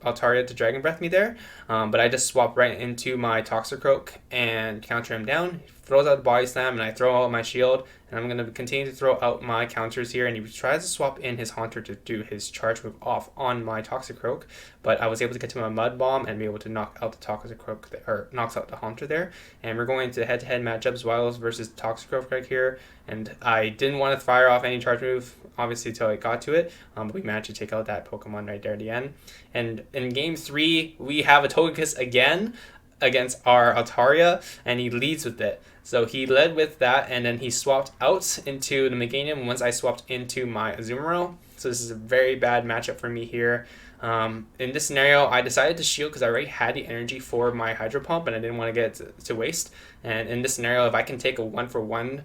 Altaria to Dragon Breath me there, but I just swap right into my Toxicroak and counter him down. He throws out the Body Slam, and I throw out my shield, and I'm going to continue to throw out my counters here, and he tries to swap in his Haunter to do his charge move off on my Toxicroak, but I was able to get to my Mud Bomb and be able to knock out the Toxicroak, or knocks out the Haunter there, and we're going to head-to-head matchups, Zweilous versus Toxicroak right here, and I didn't want to fire off any charge move, obviously, until I got to it, but we managed to take out that Pokemon right there at the end. And in Game 3, we have a Togekiss again against our Altaria, and he leads with it. So he led with that, and then he swapped out into the Meganium once I swapped into my Azumarill. So this is a very bad matchup for me here. In this scenario, I decided to shield because I already had the energy for my Hydro Pump, and I didn't want to get it to waste. And in this scenario, if I can take a 1-for-1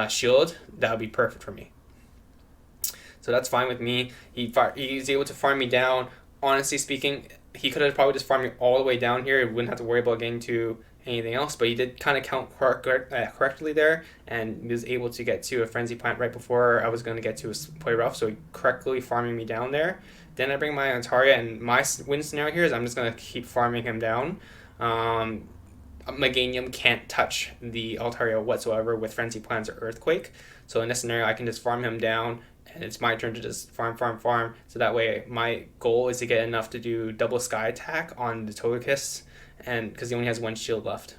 shield, that would be perfect for me. So that's fine with me. He's able to farm me down. Honestly speaking, he could have probably just farmed me all the way down here. He wouldn't have to worry about getting to anything else, but he did kind of count correctly there, and he was able to get to a Frenzy Plant right before I was going to get to a Play Rough, so he correctly farming me down there. Then I bring my Altaria, and my win scenario here is I'm just going to keep farming him down. Meganium can't touch the Altaria whatsoever with Frenzy Plants or Earthquake, so in this scenario I can just farm him down, and it's my turn to just farm, so that way my goal is to get enough to do double Sky Attack on the Togekiss, and because he only has 1 shield left.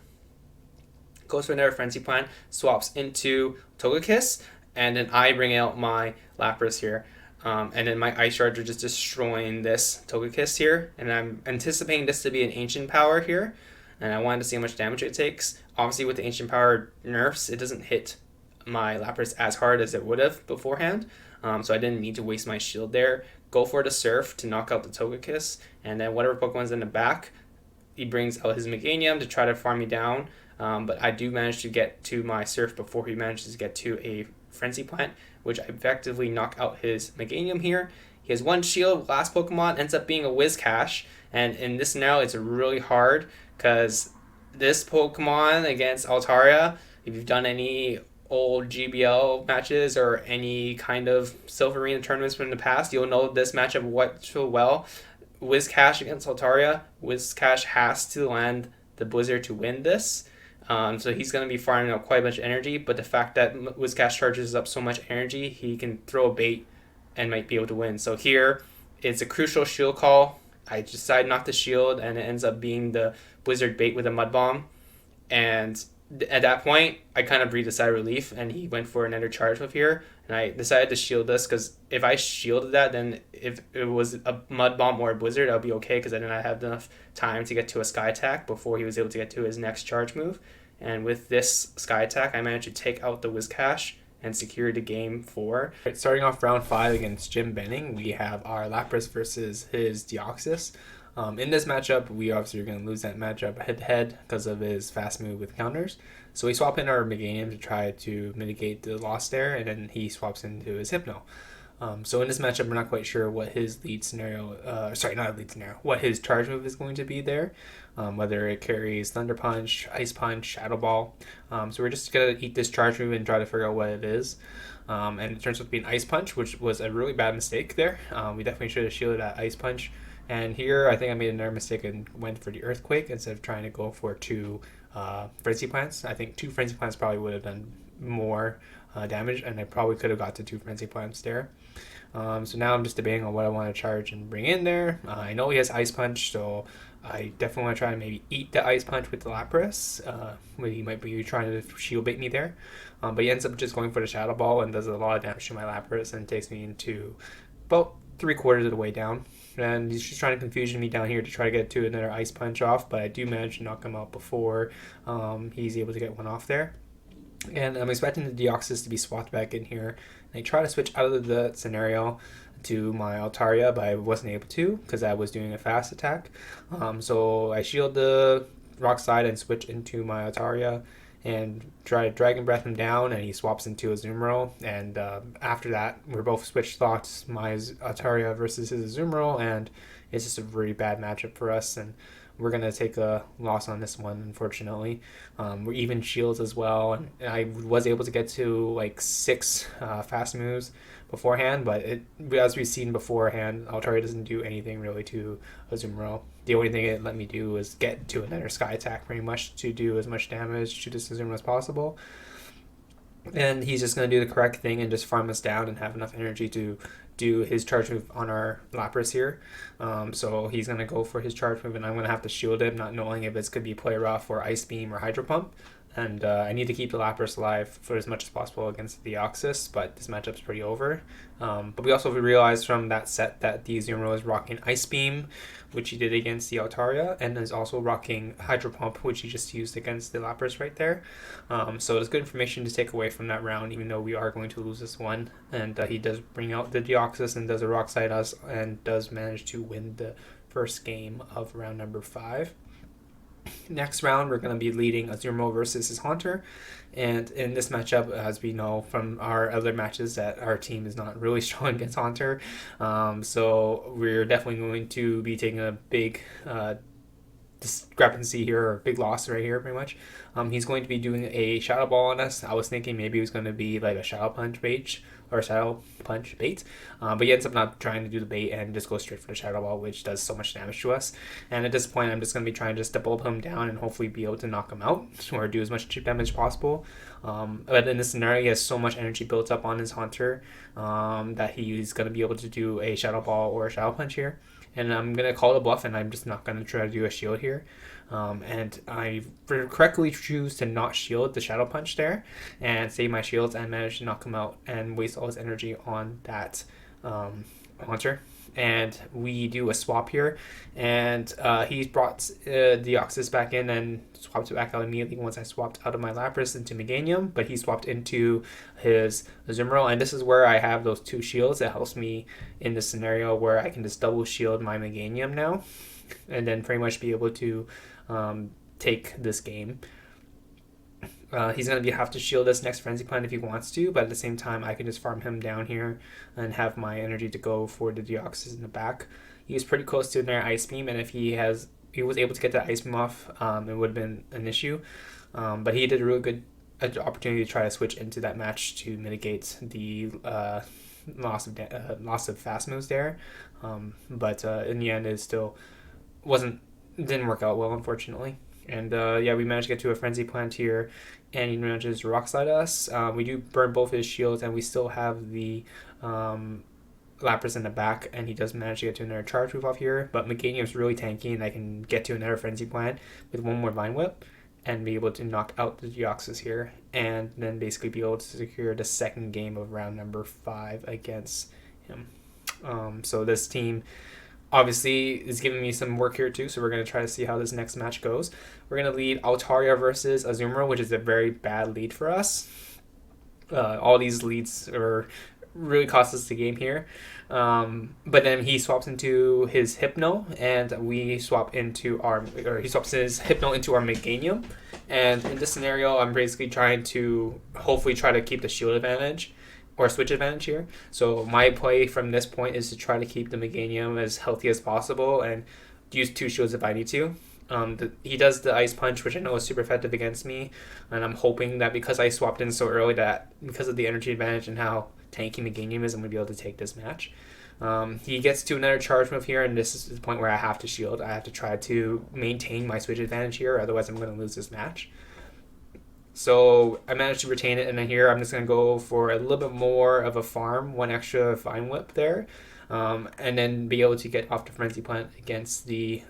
Goes for another Frenzy Plant, swaps into Togekiss, and then I bring out my Lapras here, and then my Ice Charger just destroying this Togekiss here, and I'm anticipating this to be an Ancient Power here, and I wanted to see how much damage it takes. Obviously with the Ancient Power nerfs, it doesn't hit my Lapras as hard as it would have beforehand, so I didn't need to waste my shield there. Go for the Surf to knock out the Togekiss, and then whatever Pokemon's in the back, he brings out his Meganium to try to farm me down, but I do manage to get to my Surf before he manages to get to a Frenzy Plant, which I effectively knock out his Meganium here. He has 1 shield. Last Pokemon ends up being a Whiscash, and in this scenario it's really hard because this Pokemon against Altaria, if you've done any old GBL matches or any kind of Silver Arena tournaments from the past, you'll know this matchup what so well. Whiscash against Altaria, Whiscash has to land the Blizzard to win this. So he's going to be farming out quite a bunch of energy, but the fact that Whiscash charges up so much energy, he can throw a bait and might be able to win. So here, it's a crucial shield call. I decide not to shield, and it ends up being the Blizzard bait with a Mud Bomb. And at that point, I kind of breathed a sigh of relief, and he went for another charge move here. And I decided to shield this, because if I shielded that, then if it was a Mud Bomb or a Blizzard, I'll be okay, because I didn't have enough time to get to a Sky Attack before he was able to get to his next charge move. And with this Sky Attack, I managed to take out the Whiscash and secure the game 4. Right, starting off round 5 against Jimbenning, we have our Lapras versus his Deoxys. In this matchup, we obviously are going to lose that matchup head-to-head because of his fast move with counters. So we swap in our Meganium to try to mitigate the loss there, and then he swaps into his Hypno. So in this matchup, we're not quite sure what his lead scenario, what his charge move is going to be there. Whether it carries Thunder Punch, Ice Punch, Shadow Ball. So we're just going to eat this charge move and try to figure out what it is. And it turns out to be an Ice Punch, which was a really bad mistake there. We definitely should have shielded that Ice Punch. And here, I think I made another mistake and went for the Earthquake instead of trying to go for 2 Frenzy Plants. I think 2 Frenzy Plants probably would have done more damage, and I probably could have got to 2 Frenzy Plants there. So now I'm just debating on what I want to charge and bring in there. I know he has Ice Punch, so I definitely want to try and maybe eat the Ice Punch with the Lapras. He might be trying to shield bait me there. But he ends up just going for the Shadow Ball and does a lot of damage to my Lapras and takes me into about 3/4 of the way down. And he's just trying to confusion me down here to try to get to another Ice Punch off, but I do manage to knock him out before he's able to get one off there. And I'm expecting the Deoxys to be swapped back in here. And I try to switch out of the scenario to my Altaria, but I wasn't able to because I was doing a fast attack. So I shield the Rock Slide and switch into my Altaria and try to Dragon Breath him down, and he swaps into Azumarill. And after that, we're both switch thoughts, my Altaria versus his Azumarill, and it's just a really bad matchup for us. And we're going to take a loss on this one, unfortunately. We're even shields as well, and I was able to get to like 6 fast moves beforehand, but as we've seen beforehand, Altaria doesn't do anything really to Azumarill. The only thing it let me do is get to another Sky Attack pretty much to do as much damage to this Azumarill as possible. And he's just going to do the correct thing and just farm us down and have enough energy to do his charge move on our Lapras here. So he's going to go for his charge move, and I'm going to have to shield him, not knowing if it's going to be Play Rough or Ice Beam or Hydro Pump. And I need to keep the Lapras alive for as much as possible against the Deoxys, but this matchup's pretty over. But we also realized from that set that the Azumarill is rocking Ice Beam, which he did against the Altaria, and is also rocking Hydro Pump, which he just used against the Lapras right there. So it's good information to take away from that round, even though we are going to lose this one. And he does bring out the Deoxys and does a Rock Slide us, and does manage to win the first game of round number 5. Next round, we're going to be leading Azumarill versus his Haunter. And in this matchup, as we know from our other matches, that our team is not really strong against Haunter. So we're definitely going to be taking a big discrepancy here, or big loss right here, pretty much. He's going to be doing a Shadow Ball on us. I was thinking maybe it was going to be like a Shadow Punch bait, but he ends up not trying to do the bait and just goes straight for the Shadow Ball, which does so much damage to us. And at this point, I'm just going to be trying just to bulb him down and hopefully be able to knock him out or do as much chip damage as possible. But in this scenario, he has so much energy built up on his Haunter that he's going to be able to do a Shadow Ball or a Shadow Punch here. And I'm going to call it a bluff, and I'm just not going to try to do a shield here. And I correctly choose to not shield the Shadow Punch there and save my shields and manage to knock him out and waste all his energy on that Haunter. And we do a swap here, and he brought Deoxys back in and swapped it back out immediately once I swapped out of my Lapras into Meganium, but he swapped into his Azumarill, and this is where I have those 2 shields that helps me in this scenario where I can just double shield my Meganium now, and then pretty much be able to take this game. He's going to have to shield this next Frenzy Plant if he wants to, but at the same time, I can just farm him down here and have my energy to go for the Deoxys in the back. He was pretty close to their Ice Beam, and if he was able to get the Ice Beam off, it would have been an issue. But he did a really good opportunity to try to switch into that match to mitigate the loss of fast moves there. But in the end, it still didn't work out well, unfortunately. And we managed to get to a Frenzy Plant here, and he manages to Rock Slide us. We do burn both his shields, and we still have the Lapras in the back, and he does manage to get to another Charge Move off here. But Meganium's really tanky, and I can get to another Frenzy Plant with one more Vine Whip and be able to knock out the Deoxys here, and then basically be able to secure the second game of round number 5 against him. So this team obviously is giving me some work here too, so we're going to try to see how this next match goes. We're going to lead Altaria versus Azumarill, which is a very bad lead for us. All these leads really cost us the game here. But then he swaps into his Hypno, and he swaps his Hypno into our Meganium. And in this scenario, I'm basically trying to hopefully try to keep the shield advantage or switch advantage here. So my play from this point is to try to keep the Meganium as healthy as possible and use 2 shields if I need to. He does the Ice Punch, which I know is super effective against me, and I'm hoping that because I swapped in so early, that because of the energy advantage and how tanky Meganium is, I'm going to be able to take this match. He gets to another charge move here, and this is the point where I have to shield. I have to try to maintain my switch advantage here, otherwise I'm going to lose this match. So I managed to retain it, and then here I'm just going to go for a little bit more of a farm, one extra Vine Whip there, and then be able to get off the Frenzy Plant against the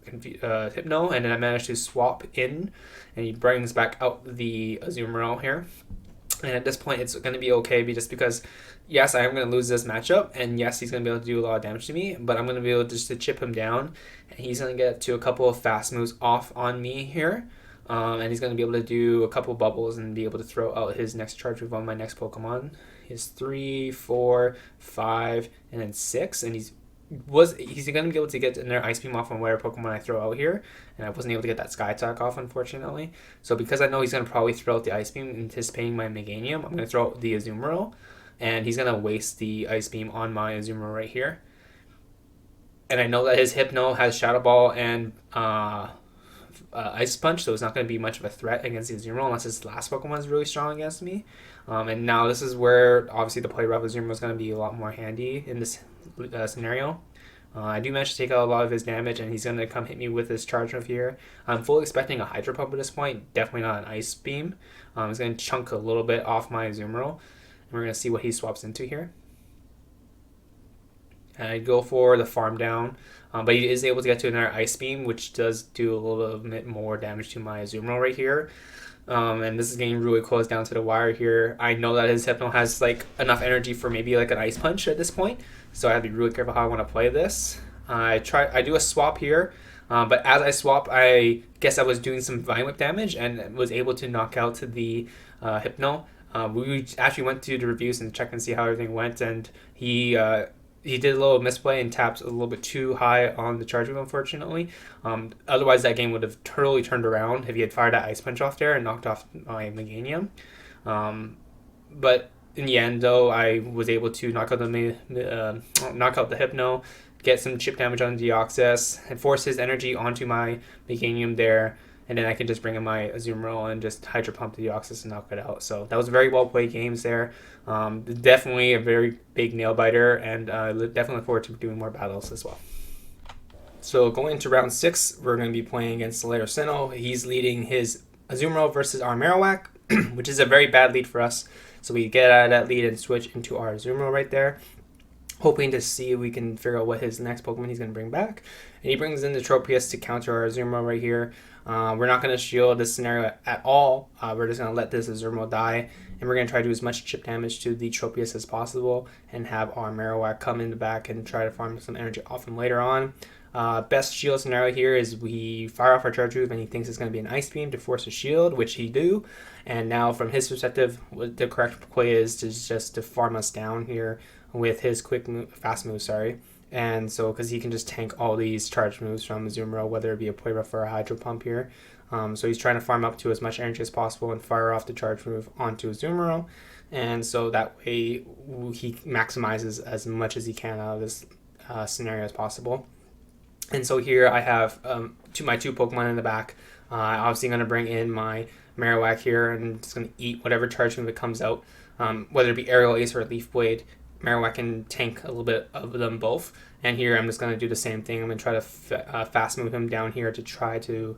Hypno, and then I managed to swap in, and he brings back out the Azumarill here. And at this point, it's going to be okay just because, yes, I am going to lose this matchup, and yes, he's going to be able to do a lot of damage to me, but I'm going to be able just to chip him down, and he's going to get to a couple of fast moves off on me here. And he's going to be able to do a couple bubbles and be able to throw out his next charge move on my next Pokemon. He's 3, 4, 5, and then 6, and he's going to be able to get another Ice Beam off on whatever Pokemon I throw out here, and I wasn't able to get that Sky Attack off, unfortunately. So because I know he's going to probably throw out the Ice Beam, anticipating my Meganium, I'm going to throw out the Azumarill, and he's going to waste the Ice Beam on my Azumarill right here. And I know that his Hypno has Shadow Ball and Ice Punch, so it's not going to be much of a threat against the Azumarill unless his last Pokemon is really strong against me. And now this is where obviously the play rough Azumarill is going to be a lot more handy in this scenario. I do manage to take out a lot of his damage, and he's going to come hit me with his charge move here. I'm fully expecting a Hydro Pump at this point, definitely not an Ice Beam. He's going to chunk a little bit off my Azumarill, and we're going to see what he swaps into here. And I go for the farm down, but he is able to get to another Ice Beam, which does do a little bit more damage to my Azumarill right here. And this is getting really close down to the wire here. I know that his Hypno has like enough energy for maybe like an Ice Punch at this point, so I have to be really careful how I want to play this. I do a swap here, but as I swap, I guess I was doing some Vine Whip damage and was able to knock out the Hypno. We actually went to the reviews and checked and see how everything went, and he did a little misplay and tapped a little bit too high on the charge move, unfortunately. Otherwise, that game would have totally turned around if he had fired that Ice Punch off there and knocked off my Meganium. But in the end, though, I was able to knock out the Hypno, get some chip damage on Deoxys, and force his energy onto my Meganium there. And then I can just bring in my Azumarill and just Hydro Pump the Deoxys and knock it out. So that was very well played games there. Definitely a very big nail biter, and definitely look forward to doing more battles as well. So going into round 6, we're going to be playing against SolaireOfSinnoh. He's leading his Azumarill versus our Marowak, which is a very bad lead for us. So we get out of that lead and switch into our Azumarill right there, hoping to see if we can figure out what his next Pokemon he's going to bring back. And he brings in the Tropius to counter our Azumarill right here. We're not going to shield this scenario at all. We're just going to let this Azumarill die, and we're going to try to do as much chip damage to the Tropius as possible and have our Marowak come in the back and try to farm some energy off him later on. Best shield scenario here is we fire off our charge move and he thinks it's going to be an Ice Beam to force a shield, which he do. And now from his perspective, the correct play is just to farm us down here with his fast move, and so because he can just tank all these charge moves from Azumarill, whether it be a Play Rough or a Hydro Pump here. So he's trying to farm up to as much energy as possible and fire off the charge move onto Azumarill, and so that way he maximizes as much as he can out of this scenario as possible. And so here I have my two Pokemon in the back. I'm obviously going to bring in my Marowak here, and just going to eat whatever charge move that comes out, whether it be Aerial Ace or Leaf Blade. Marowak can tank a little bit of them both. And here I'm just going to do the same thing. I'm going to try to fast move him down here to try to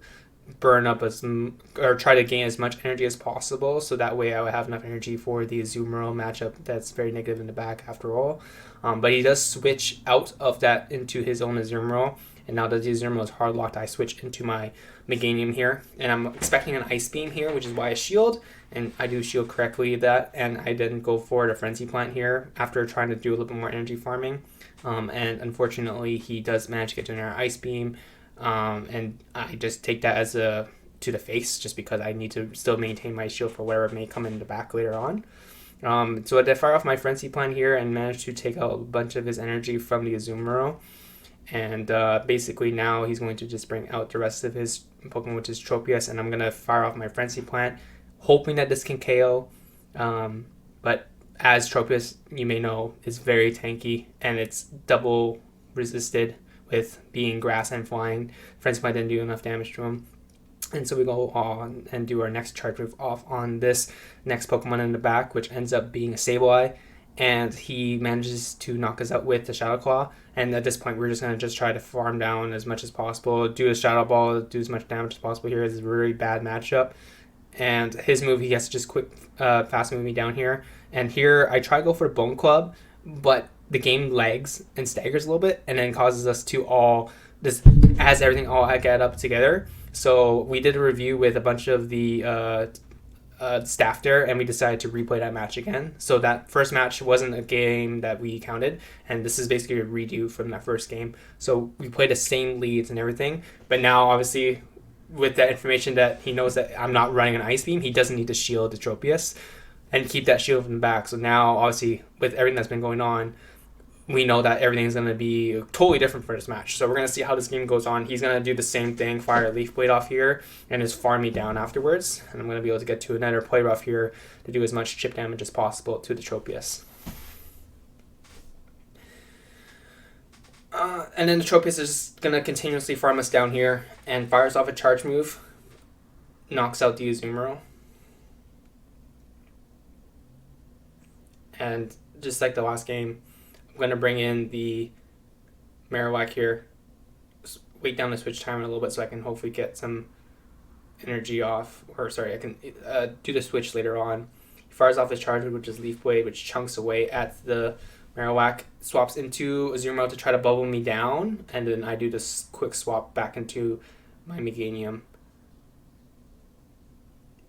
burn up or try to gain as much energy as possible, so that way I would have enough energy for the Azumarill matchup that's very negative in the back after all. But he does switch out of that into his own Azumarill, and now that the Azumarill is hard locked, I switch into my Meganium here, and I'm expecting an Ice Beam here, which is why I shield, and I do shield correctly that, and I didn't go for the Frenzy Plant here after trying to do a little bit more energy farming. And unfortunately he does manage to get to another Ice Beam, and I just take that as to the face, just because I need to still maintain my shield for whatever may come in the back later on. So I did fire off my Frenzy Plant here and managed to take out a bunch of his energy from the Azumarill. And basically now he's going to just bring out the rest of his Pokemon, which is Tropius, and I'm going to fire off my Frenzy Plant, hoping that this can KO. But as Tropius, you may know, is very tanky, and it's double resisted with being grass and flying. Frenzy Plant didn't do enough damage to him. And so we go on and do our next charge move off on this next Pokemon in the back, which ends up being a Sableye. And he manages to knock us out with the Shadow Claw. And at this point, we're just going to try to farm down as much as possible, do a Shadow Ball, do as much damage as possible here. It's a really bad matchup. and his move, he has to just quick, fast move me down here. And here I try to go for a Bone Club, but the game lags and staggers a little bit, and then causes us to all just as everything all get up together. So we did a review with a bunch of the staff there, and we decided to replay that match again. So that first match wasn't a game that we counted, and this is basically a redo from that first game. So we played the same leads and everything, but now obviously with that information that he knows that I'm not running an Ice Beam, he doesn't need to shield the Tropius and keep that shield from the back. So now obviously with everything that's been going on, we know that everything's going to be totally different for this match. So we're going to see how this game goes on. He's going to do the same thing, fire a Leaf Blade off here, and just farm me down afterwards. And I'm going to be able to get to another play rough here to do as much chip damage as possible to the Tropius. And then the Tropius is going to continuously farm us down here and fires off a charge move, knocks out the Azumarill. And just like the last game, I'm going to bring in the Marowak here, wait down the switch timer a little bit so I can hopefully get some energy off, or sorry, I can do the switch later on. He fires off his charge move, which is Leaf Blade, which chunks away at the Marowak, swaps into Azumarill to try to bubble me down, and then I do this quick swap back into my Meganium.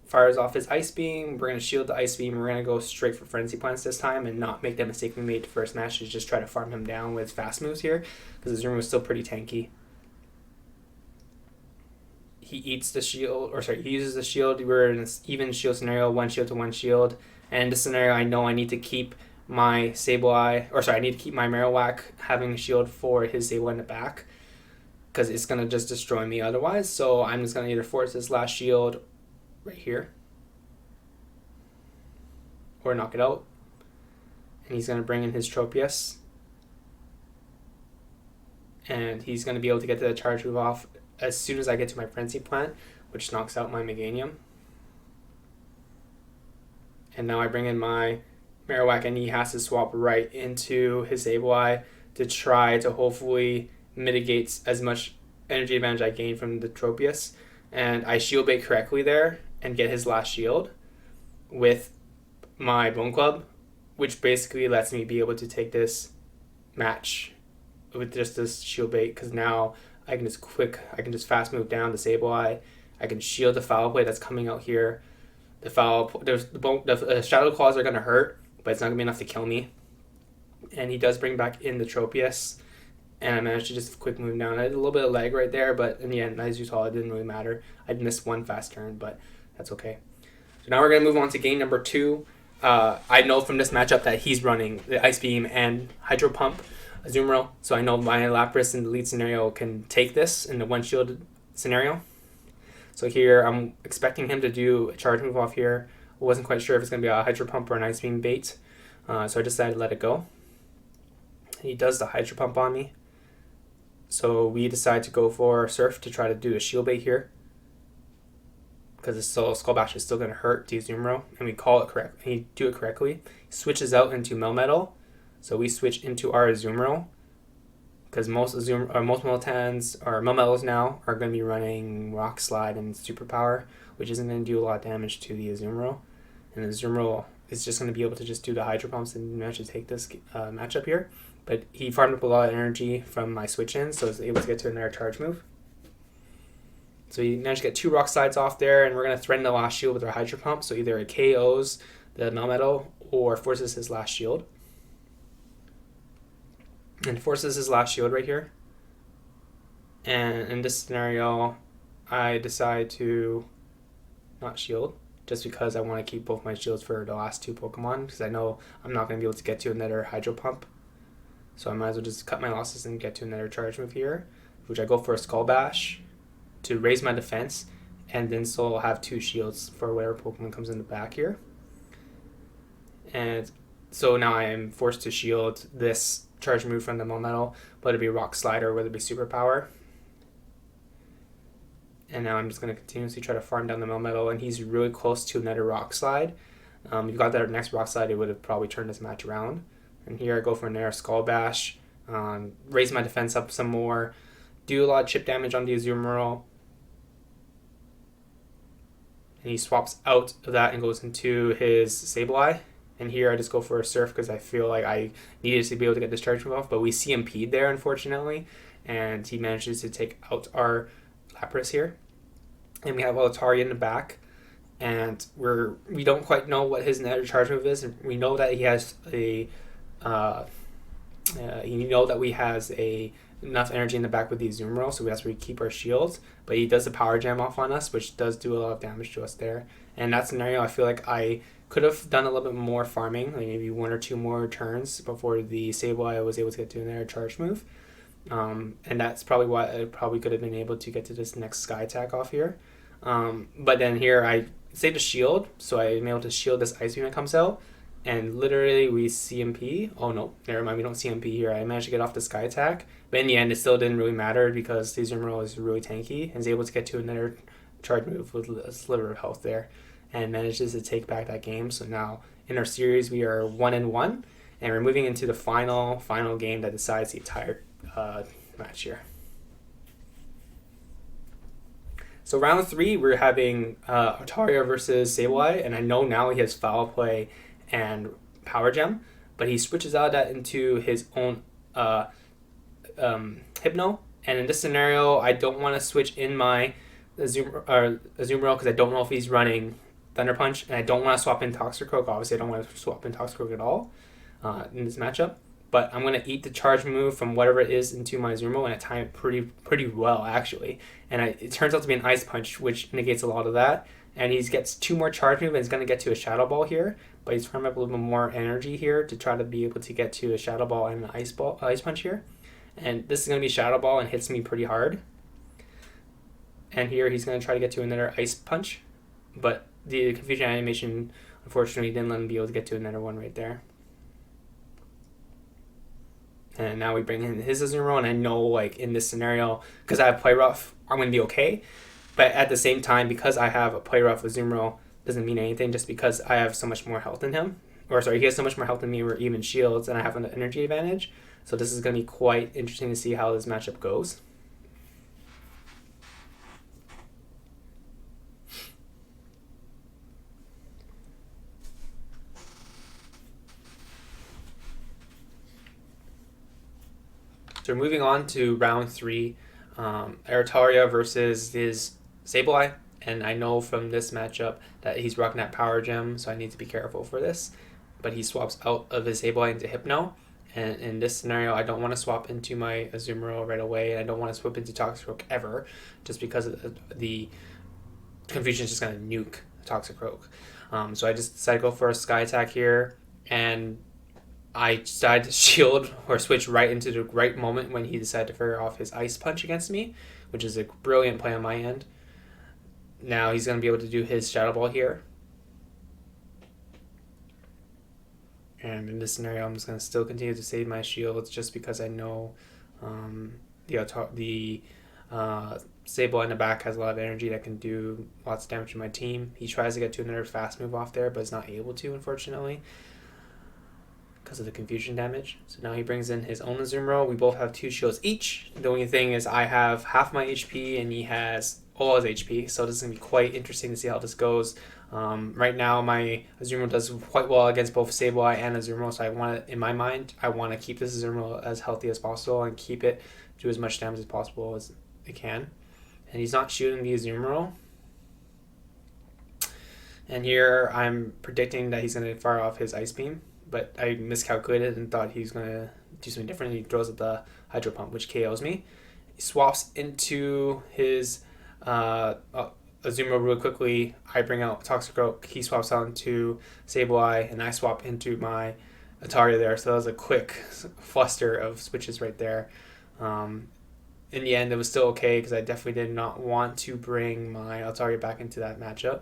Fires off his Ice Beam. We're going to shield the Ice Beam. We're going to go straight for Frenzy Plants this time and not make that mistake we made the first match to just try to farm him down with fast moves here, because Azumarill was still pretty tanky. He eats the shield, or sorry, he uses the shield. We're in an even shield scenario, one shield to one shield. And in this scenario, I know I need to keep my Sableye, or sorry, I need to keep my Marowak having a shield for his Sableye in the back, because it's going to just destroy me otherwise. So I'm just going to either force this last shield right here, or knock it out. And he's going to bring in his Tropius, and he's going to be able to get the charge move off as soon as I get to my Frenzy Plant, which knocks out my Meganium. And now I bring in my Marowak, and he has to swap right into his Sableye to try to hopefully mitigate as much energy advantage I gain from the Tropius. And I shield bait correctly there and get his last shield with my Bone Club, which basically lets me be able to take this match with just this shield bait, because now I can just fast move down the Sableye. I can shield the Foul Play that's coming out here. The Shadow Claws are going to hurt, but it's not going to be enough to kill me. And he does bring back in the Tropius, and I managed to just quick move down. I had a little bit of lag right there, but in the end, as you saw, it didn't really matter. I missed one fast turn, but that's okay. So now we're going to move on to game number 2. I know from this matchup that he's running the Ice Beam and Hydro Pump Azumarill, so I know my Lapras in the lead scenario can take this in the one shielded scenario. So here I'm expecting him to do a charge move off here. I wasn't quite sure if it's going to be a Hydro Pump or an Ice Beam bait, so I decided to let it go. He does the Hydro Pump on me, so we decide to go for Surf to try to do a shield bait here, because the Skull Bash is still going to hurt the Azumarill, and we call it correct. We do it correctly. He switches out into Melmetal, so we switch into our Azumarill, because most Meltans or Melmetals now are going to be running Rock Slide and Superpower, which isn't going to do a lot of damage to the Azumarill. And the Azumarill is just going to be able to just do the Hydro Pumps and actually take this matchup here. But he farmed up a lot of energy from my switch-in, so I was able to get to another charge move. So he managed to get 2 Rock Slides off there, and we're going to threaten the last shield with our Hydro Pump, so either it KOs the Melmetal or forces his last shield. And forces his last shield right here. And in this scenario, I decide to not shield, just because I want to keep both my shields for the last 2 Pokemon, because I know I'm not going to be able to get to another Hydro Pump. So I might as well just cut my losses and get to another charge move here, which I go for a Skull Bash to raise my defense, and then so I'll have 2 shields for whatever Pokemon comes in the back here. And so now I am forced to shield this charge move from the Melmetal, whether it be Rock Slide or whether it be Superpower. And now I'm just going to continuously try to farm down the Melmetal, and he's really close to another Rock Slide. If you got that next Rock Slide, it would have probably turned this match around. And here I go for another Skull Bash, raise my defense up some more, do a lot of chip damage on the Azumarill, and he swaps out of that and goes into his Sableye. And here I just go for a Surf because I feel like I needed to be able to get this charge move off, but we CMP'd there, unfortunately, and he manages to take out our Lapras here. And we have Altaria in the back, and we don't quite know what his nether charge move is. And we know that he has a enough energy in the back with the Azumarill, so that's where we keep our shields. But he does the Power Jam off on us, which does do a lot of damage to us there. And in that scenario, I feel like I could have done a little bit more farming, like maybe 1 or 2 more turns before the Sableye was able to get to another charge move. And that's probably why I probably could have been able to get to this next Sky Attack off here. But then here I saved a shield, so I'm able to shield this Ice Beam that comes out, and literally we CMP. Oh no, never mind, we don't CMP here. I managed to get off the Sky Attack, but in the end it still didn't really matter because the Azumarill is really tanky and is able to get to another charge move with a sliver of health there, and manages to take back that game. So now in our series we are 1-1, and we're moving into the final game that decides the entire match here. So round 3, we're having Altaria versus Sableye, and I know now he has Foul Play and Power Gem, but he switches out of that into his own Hypno. And in this scenario, I don't want to switch in my Azumarill because I don't know if he's running Thunder Punch, and I don't want to swap in Toxicroak. Obviously, I don't want to swap in Toxicroak at all in this matchup. But I'm going to eat the charge move from whatever it is into my Azumarill, and I time it pretty well, actually. And it turns out to be an Ice Punch, which negates a lot of that. And he gets 2 more charge move, and he's going to get to a Shadow Ball here. But he's farming up a little bit more energy here to try to be able to get to a Shadow Ball and an Ice Punch here. And this is going to be Shadow Ball and hits me pretty hard. And here he's going to try to get to another Ice Punch. But the Confusion animation, unfortunately, didn't let him be able to get to another one right there. And now we bring in his Azumarill, and I know, like, in this scenario, because I have Play Rough, I'm going to be okay. But at the same time, because I have a Play Rough Azumarill, doesn't mean anything just because I have so much more health than him. Or, sorry, he has so much more health than me, or even shields, and I have an energy advantage. So this is going to be quite interesting to see how this matchup goes. So we're moving on to round 3, Altaria versus his Sableye, and I know from this matchup that he's rocking that Power Gem, so I need to be careful for this. But he swaps out of his Sableye into Hypno, and in this scenario, I don't want to swap into my Azumarill right away, and I don't want to swap into Toxicroak ever, just because of the Confusion is just going to nuke Toxicroak. So I just decided to go for a Sky Attack here, and I decided to shield or switch right into the right moment when he decided to fire off his Ice Punch against me, which is a brilliant play on my end. Now he's going to be able to do his Shadow Ball here. And in this scenario, I'm just going to still continue to save my shields just because I know the Sableye in the back has a lot of energy that can do lots of damage to my team. He tries to get to another fast move off there, but is not able to, unfortunately, because of the confusion damage. So now he brings in his own Azumarill. We both have 2 shields each. The only thing is I have half my HP and he has all his HP, so this is going to be quite interesting to see how this goes. Right now my Azumarill does quite well against both Sableye and Azumarill, so in my mind, I want to keep this Azumarill as healthy as possible and keep it do as much damage as possible as it can. And he's not shooting the Azumarill. And here I'm predicting that he's going to fire off his Ice Beam, but I miscalculated and thought he was going to do something different. He throws at the Hydro Pump, which KOs me. He swaps into his Azumarill really quickly. I bring out Toxicroak. He swaps out into Sableye, and I swap into my Altaria there. So that was a quick fluster of switches right there. In the end, it was still okay because I definitely did not want to bring my Altaria back into that matchup.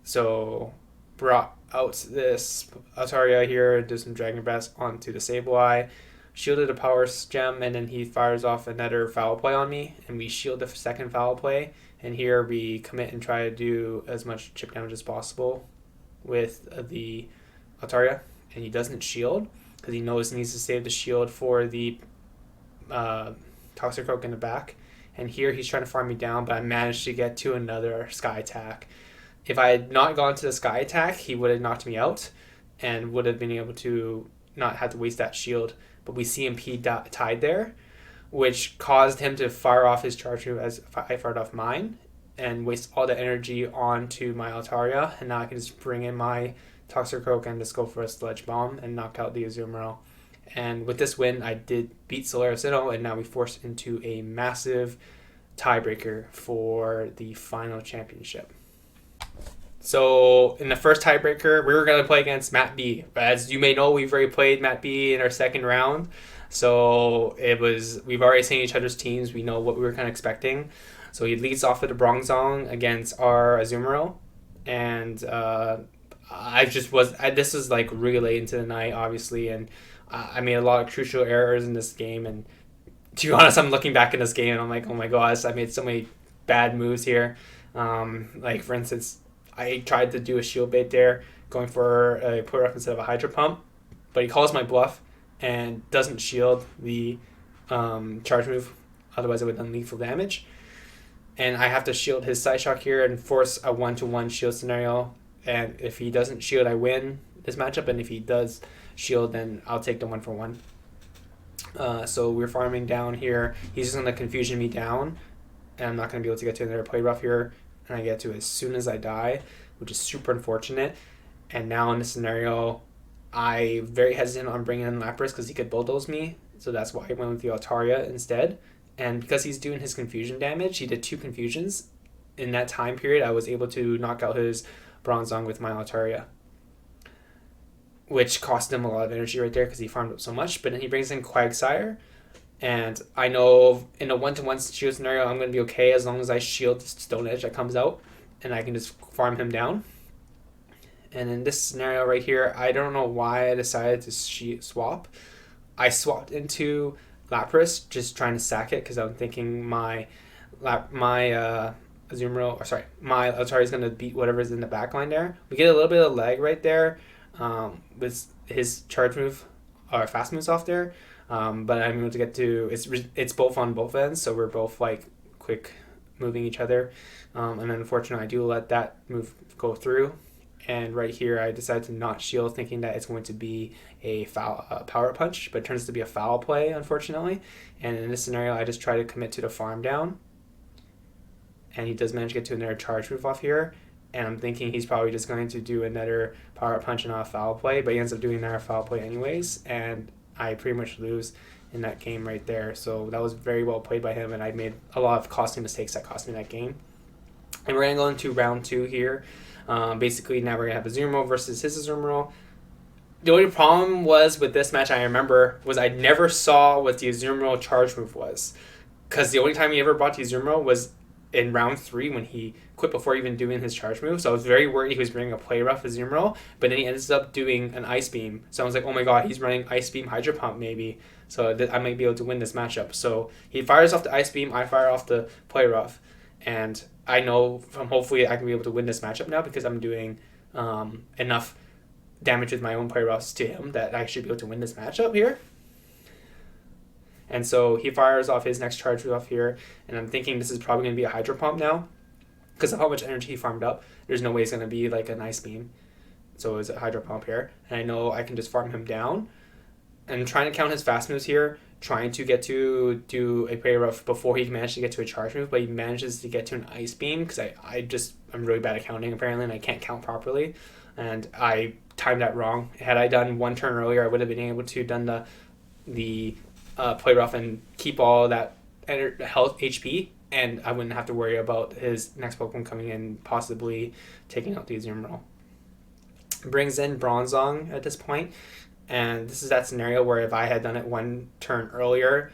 So brought out this Altaria here, did some Dragon Breath onto the Sableye, shielded a Power Gem, and then he fires off another Foul Play on me, and we shield the second Foul Play, and here we commit and try to do as much chip damage as possible with the Altaria, and he doesn't shield because he knows he needs to save the shield for the Toxicroak in the back, And here he's trying to farm me down, but I managed to get to another sky attack. If I had not gone to the sky attack, he would have knocked me out and would have been able to not have to waste that shield. But we CMP tied there, which caused him to fire off his charge move as I fired off mine and waste all the energy onto my Altaria. And now I can just bring in my Toxic Croak and just go for a Sledge Bomb and knock out the Azumarill. And with this win, I did beat SolaireOfSinnoh, and now we forced into a massive tiebreaker for the final championship. So in the first tiebreaker, we were going to play against Matt B. As you may know, we've already played Matt B in our second round. So we've already seen each other's teams. We know what we were kind of expecting. So he leads off with the Bronzong against our Azumarill. And this was like really late into the night, obviously. And I made a lot of crucial errors in this game. And to be honest, I'm looking back in this game and I'm like, oh my gosh, I made so many bad moves here. Like, for instance, I tried to do a shield bait there, going for a put up instead of a Hydro Pump, but he calls my bluff and doesn't shield the charge move. Otherwise, it would have done lethal damage. And I have to shield his Side Shock here and force a 1-to-1 shield scenario. And if he doesn't shield, I win this matchup. And if he does shield, then I'll take the 1-for-1. So we're farming down here. He's just going to confusion me down, and I'm not going to be able to get to another play rough here. And I get to as soon as I die, which is super unfortunate. And now in this scenario, I'm very hesitant on bringing in Lapras because he could bulldoze me. So that's why I went with the Altaria instead. And because he's doing his confusion damage, he did 2 confusions. In that time period, I was able to knock out his Bronzong with my Altaria, which cost him a lot of energy right there because he farmed up so much. But then he brings in Quagsire. And I know in a 1-to-1 shield scenario, I'm going to be okay as long as I shield the Stone Edge that comes out. And I can just farm him down. And in this scenario right here, I don't know why I decided to swap. I swapped into Lapras, just trying to sack it because I'm thinking my Altaria is going to beat whatever's in the back line there. We get a little bit of lag right there with his charge move or fast moves off there. But I'm able to get to it's both on both ends, so we're both like quick moving each other. And then unfortunately, I do let that move go through. And right here, I decided to not shield, thinking that it's going to be a power punch, but it turns to be a foul play, unfortunately. And in this scenario, I just try to commit to the farm down. And he does manage to get to another charge move off here. And I'm thinking he's probably just going to do another power punch and not a foul play, but he ends up doing another foul play anyways. And I pretty much lose in that game right there. So that was very well played by him, and I made a lot of costly mistakes that cost me that game. And we're going to go into round 2 here. Basically, now we're going to have Azumarill versus his Azumarill. The only problem was with this match, I remember, was I never saw what the Azumarill charge move was. Because the only time he ever brought the Azumarill was in round 3 when he quit before even doing his charge move. So I was very worried he was bringing a play rough Azumarill, but then he ends up doing an Ice Beam. So I was like, oh my god, he's running Ice Beam Hydro Pump maybe. So I might be able to win this matchup. So he fires off the Ice Beam, I fire off the play rough. And I know from hopefully I can be able to win this matchup now because I'm doing enough damage with my own play roughs to him that I should be able to win this matchup here. And so he fires off his next charge off here, and I'm thinking this is probably going to be a Hydro Pump now because of how much energy he farmed up. There's no way it's going to be like an Ice Beam. So it's a Hydro Pump here, and I know I can just farm him down. And trying to count his fast moves here, trying to get to do a play rough before he managed to get to a charge move, but he manages to get to an Ice Beam because I'm really bad at counting apparently, and I can't count properly. And I timed that wrong. Had I done one turn earlier, I would have been able to done the play rough and keep all that health HP, and I wouldn't have to worry about his next Pokemon coming in possibly taking out the Azumarill. Brings in Bronzong at this point, and this is that scenario where if I had done it one turn earlier,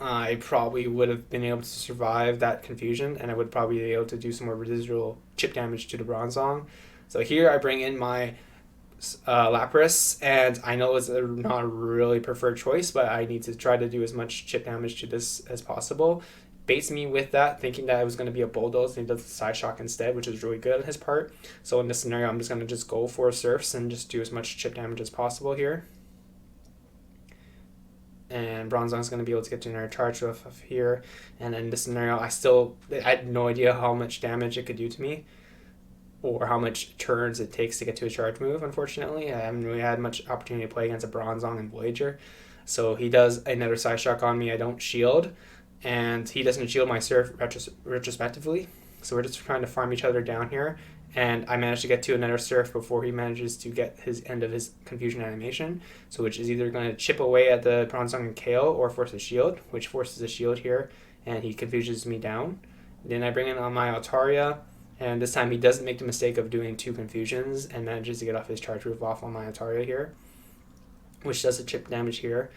I probably would have been able to survive that confusion, and I would probably be able to do some more residual chip damage to the Bronzong. So here I bring in my Lapras, and I know it's not a really preferred choice, but I need to try to do as much chip damage to this as possible. Baits me with that, thinking that it was going to be a Bulldoze, and he does the Side Shock instead, which is really good on his part. So in this scenario, I'm just going to just go for Surfs and just do as much chip damage as possible here. and Bronzong's going to be able to get to another charge of here. And in this scenario, I had no idea how much damage it could do to me, or how much turns it takes to get to a charge move. Unfortunately, I haven't really had much opportunity to play against a Bronzong and Voyager. So he does another side shock on me. I don't shield, and he doesn't shield my surf retrospectively. So we're just trying to farm each other down here, and I managed to get to another surf before he manages to get his end of his confusion animation. So which is either going to chip away at the Bronzong and KO or force a shield, which forces a shield here, and he confuses me down. Then I bring in on my Altaria, and this time he doesn't make the mistake of doing 2 confusions and manages to get off his charge move off on my Altaria here, which does the chip damage here.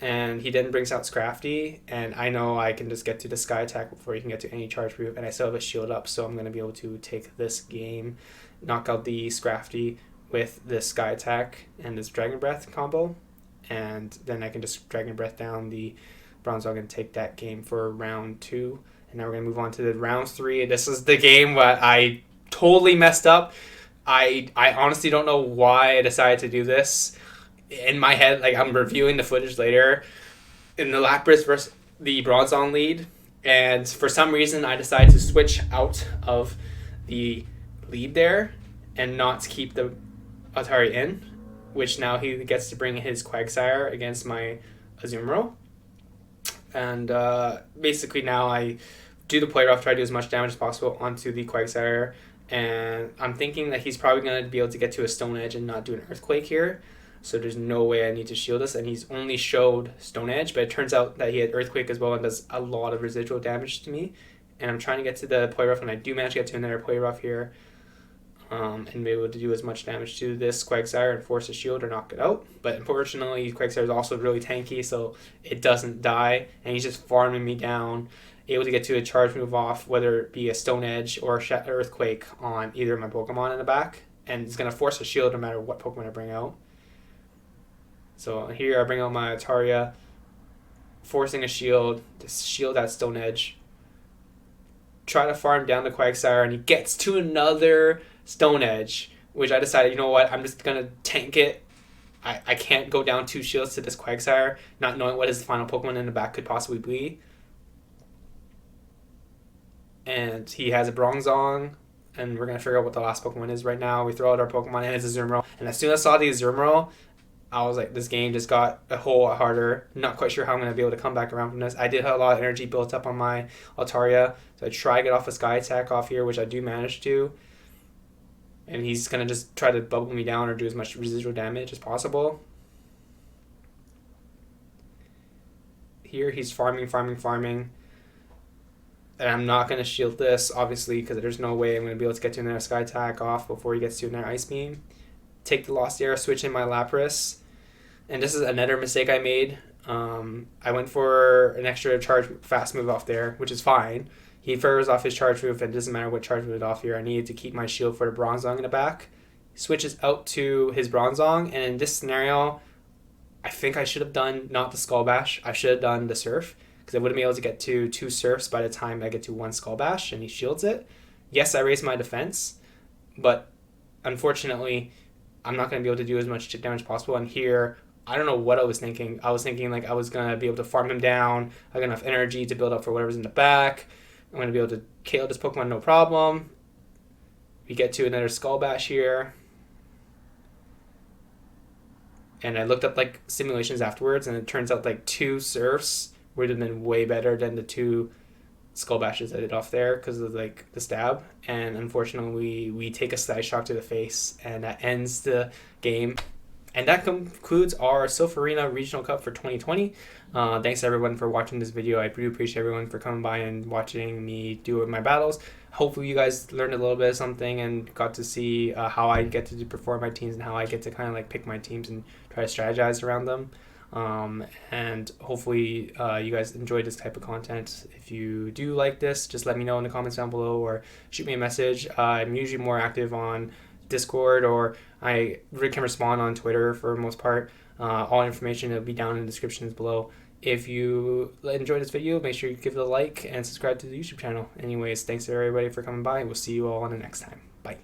And he then brings out Scrafty, and I know I can just get to the Sky Attack before he can get to any charge move, and I still have a shield up, so I'm going to be able to take this game, knock out the Scrafty with this Sky Attack and this Dragon Breath combo, and then I can just Dragon Breath down the Bronzong and take that game for round 2. And now we're going to move on to the round 3. This is the game where I totally messed up. I honestly don't know why I decided to do this. In my head, like, I'm reviewing the footage later in the Lapras versus the Bronzong lead, and for some reason I decided to switch out of the lead there and not keep the Atari in, which now he gets to bring his Quagsire against my Azumarill. And basically now I do the play rough, try to do as much damage as possible onto the Quagsire, and I'm thinking that he's probably going to be able to get to a Stone Edge and not do an Earthquake here. So there's no way I need to shield this, and he's only showed Stone Edge, but it turns out that he had Earthquake as well and does a lot of residual damage to me. And I'm trying to get to the play rough, and I do manage to get to another play rough here, and be able to do as much damage to this Quagsire and force a shield or knock it out. But unfortunately, Quagsire is also really tanky, so it doesn't die, and he's just farming me down, able to get to a charge move off, whether it be a Stone Edge or a Earthquake on either of my Pokemon in the back, and it's going to force a shield no matter what Pokemon I bring out. So here I bring out my Altaria, forcing a shield to shield that Stone Edge. Try to farm down the Quagsire, and he gets to another Stone Edge, which I decided, you know what, I'm just going to tank it. I can't go down 2 shields to this Quagsire, not knowing what his final Pokemon in the back could possibly be. And he has a Bronzong, and we're going to figure out what the last Pokemon is right now. We throw out our Pokemon, and it's a Azumarill. And as soon as I saw the Azumarill, I was like, this game just got a whole lot harder. Not quite sure how I'm going to be able to come back around from this. I did have a lot of energy built up on my Altaria, so I try to get off a Sky Attack off here, which I do manage to. And he's going to just try to bubble me down or do as much residual damage as possible. Here he's farming. And I'm not going to shield this, obviously, because there's no way I'm going to be able to get to another Sky Attack off before he gets to another Ice Beam. Take the Lost Air, switch in my Lapras. And this is another mistake I made. I went for an extra charge fast move off there, which is fine. He fires off his charge move, and it doesn't matter what charge move is off here. I needed to keep my shield for the Bronzong in the back. He switches out to his Bronzong, and in this scenario, I think I should have done not the Skull Bash. I should have done the Surf, because I would have been able to get to 2 Surfs by the time I get to 1 Skull Bash, and he shields it. Yes, I raised my defense, but unfortunately, I'm not going to be able to do as much chip damage as possible. And here, I don't know what I was thinking. I was thinking like I was going to be able to farm him down. I got enough energy to build up for whatever's in the back. I'm going to be able to KO this Pokemon no problem. We get to another Skull Bash here. And I looked up like simulations afterwards, and it turns out like 2 Surfs would have been way better than the 2 Skull Bashes I did off there because of like the stab. And unfortunately we take a Side Shock to the face, and that ends the game. And that concludes our Silpharina Regional Cup for 2020. Thanks everyone for watching this video. I really appreciate everyone for coming by and watching me do my battles. Hopefully you guys learned a little bit of something and got to see how I get to perform my teams and how I get to kind of like pick my teams and try to strategize around them. And hopefully you guys enjoyed this type of content. If you do like this, just let me know in the comments down below or shoot me a message. I'm usually more active on Discord, or I can respond on Twitter for the most part. All information will be down in the descriptions below. If you enjoyed this video, make sure you give it a like and subscribe to the YouTube channel. Anyways, thanks to everybody for coming by, and we'll see you all on the next time. Bye.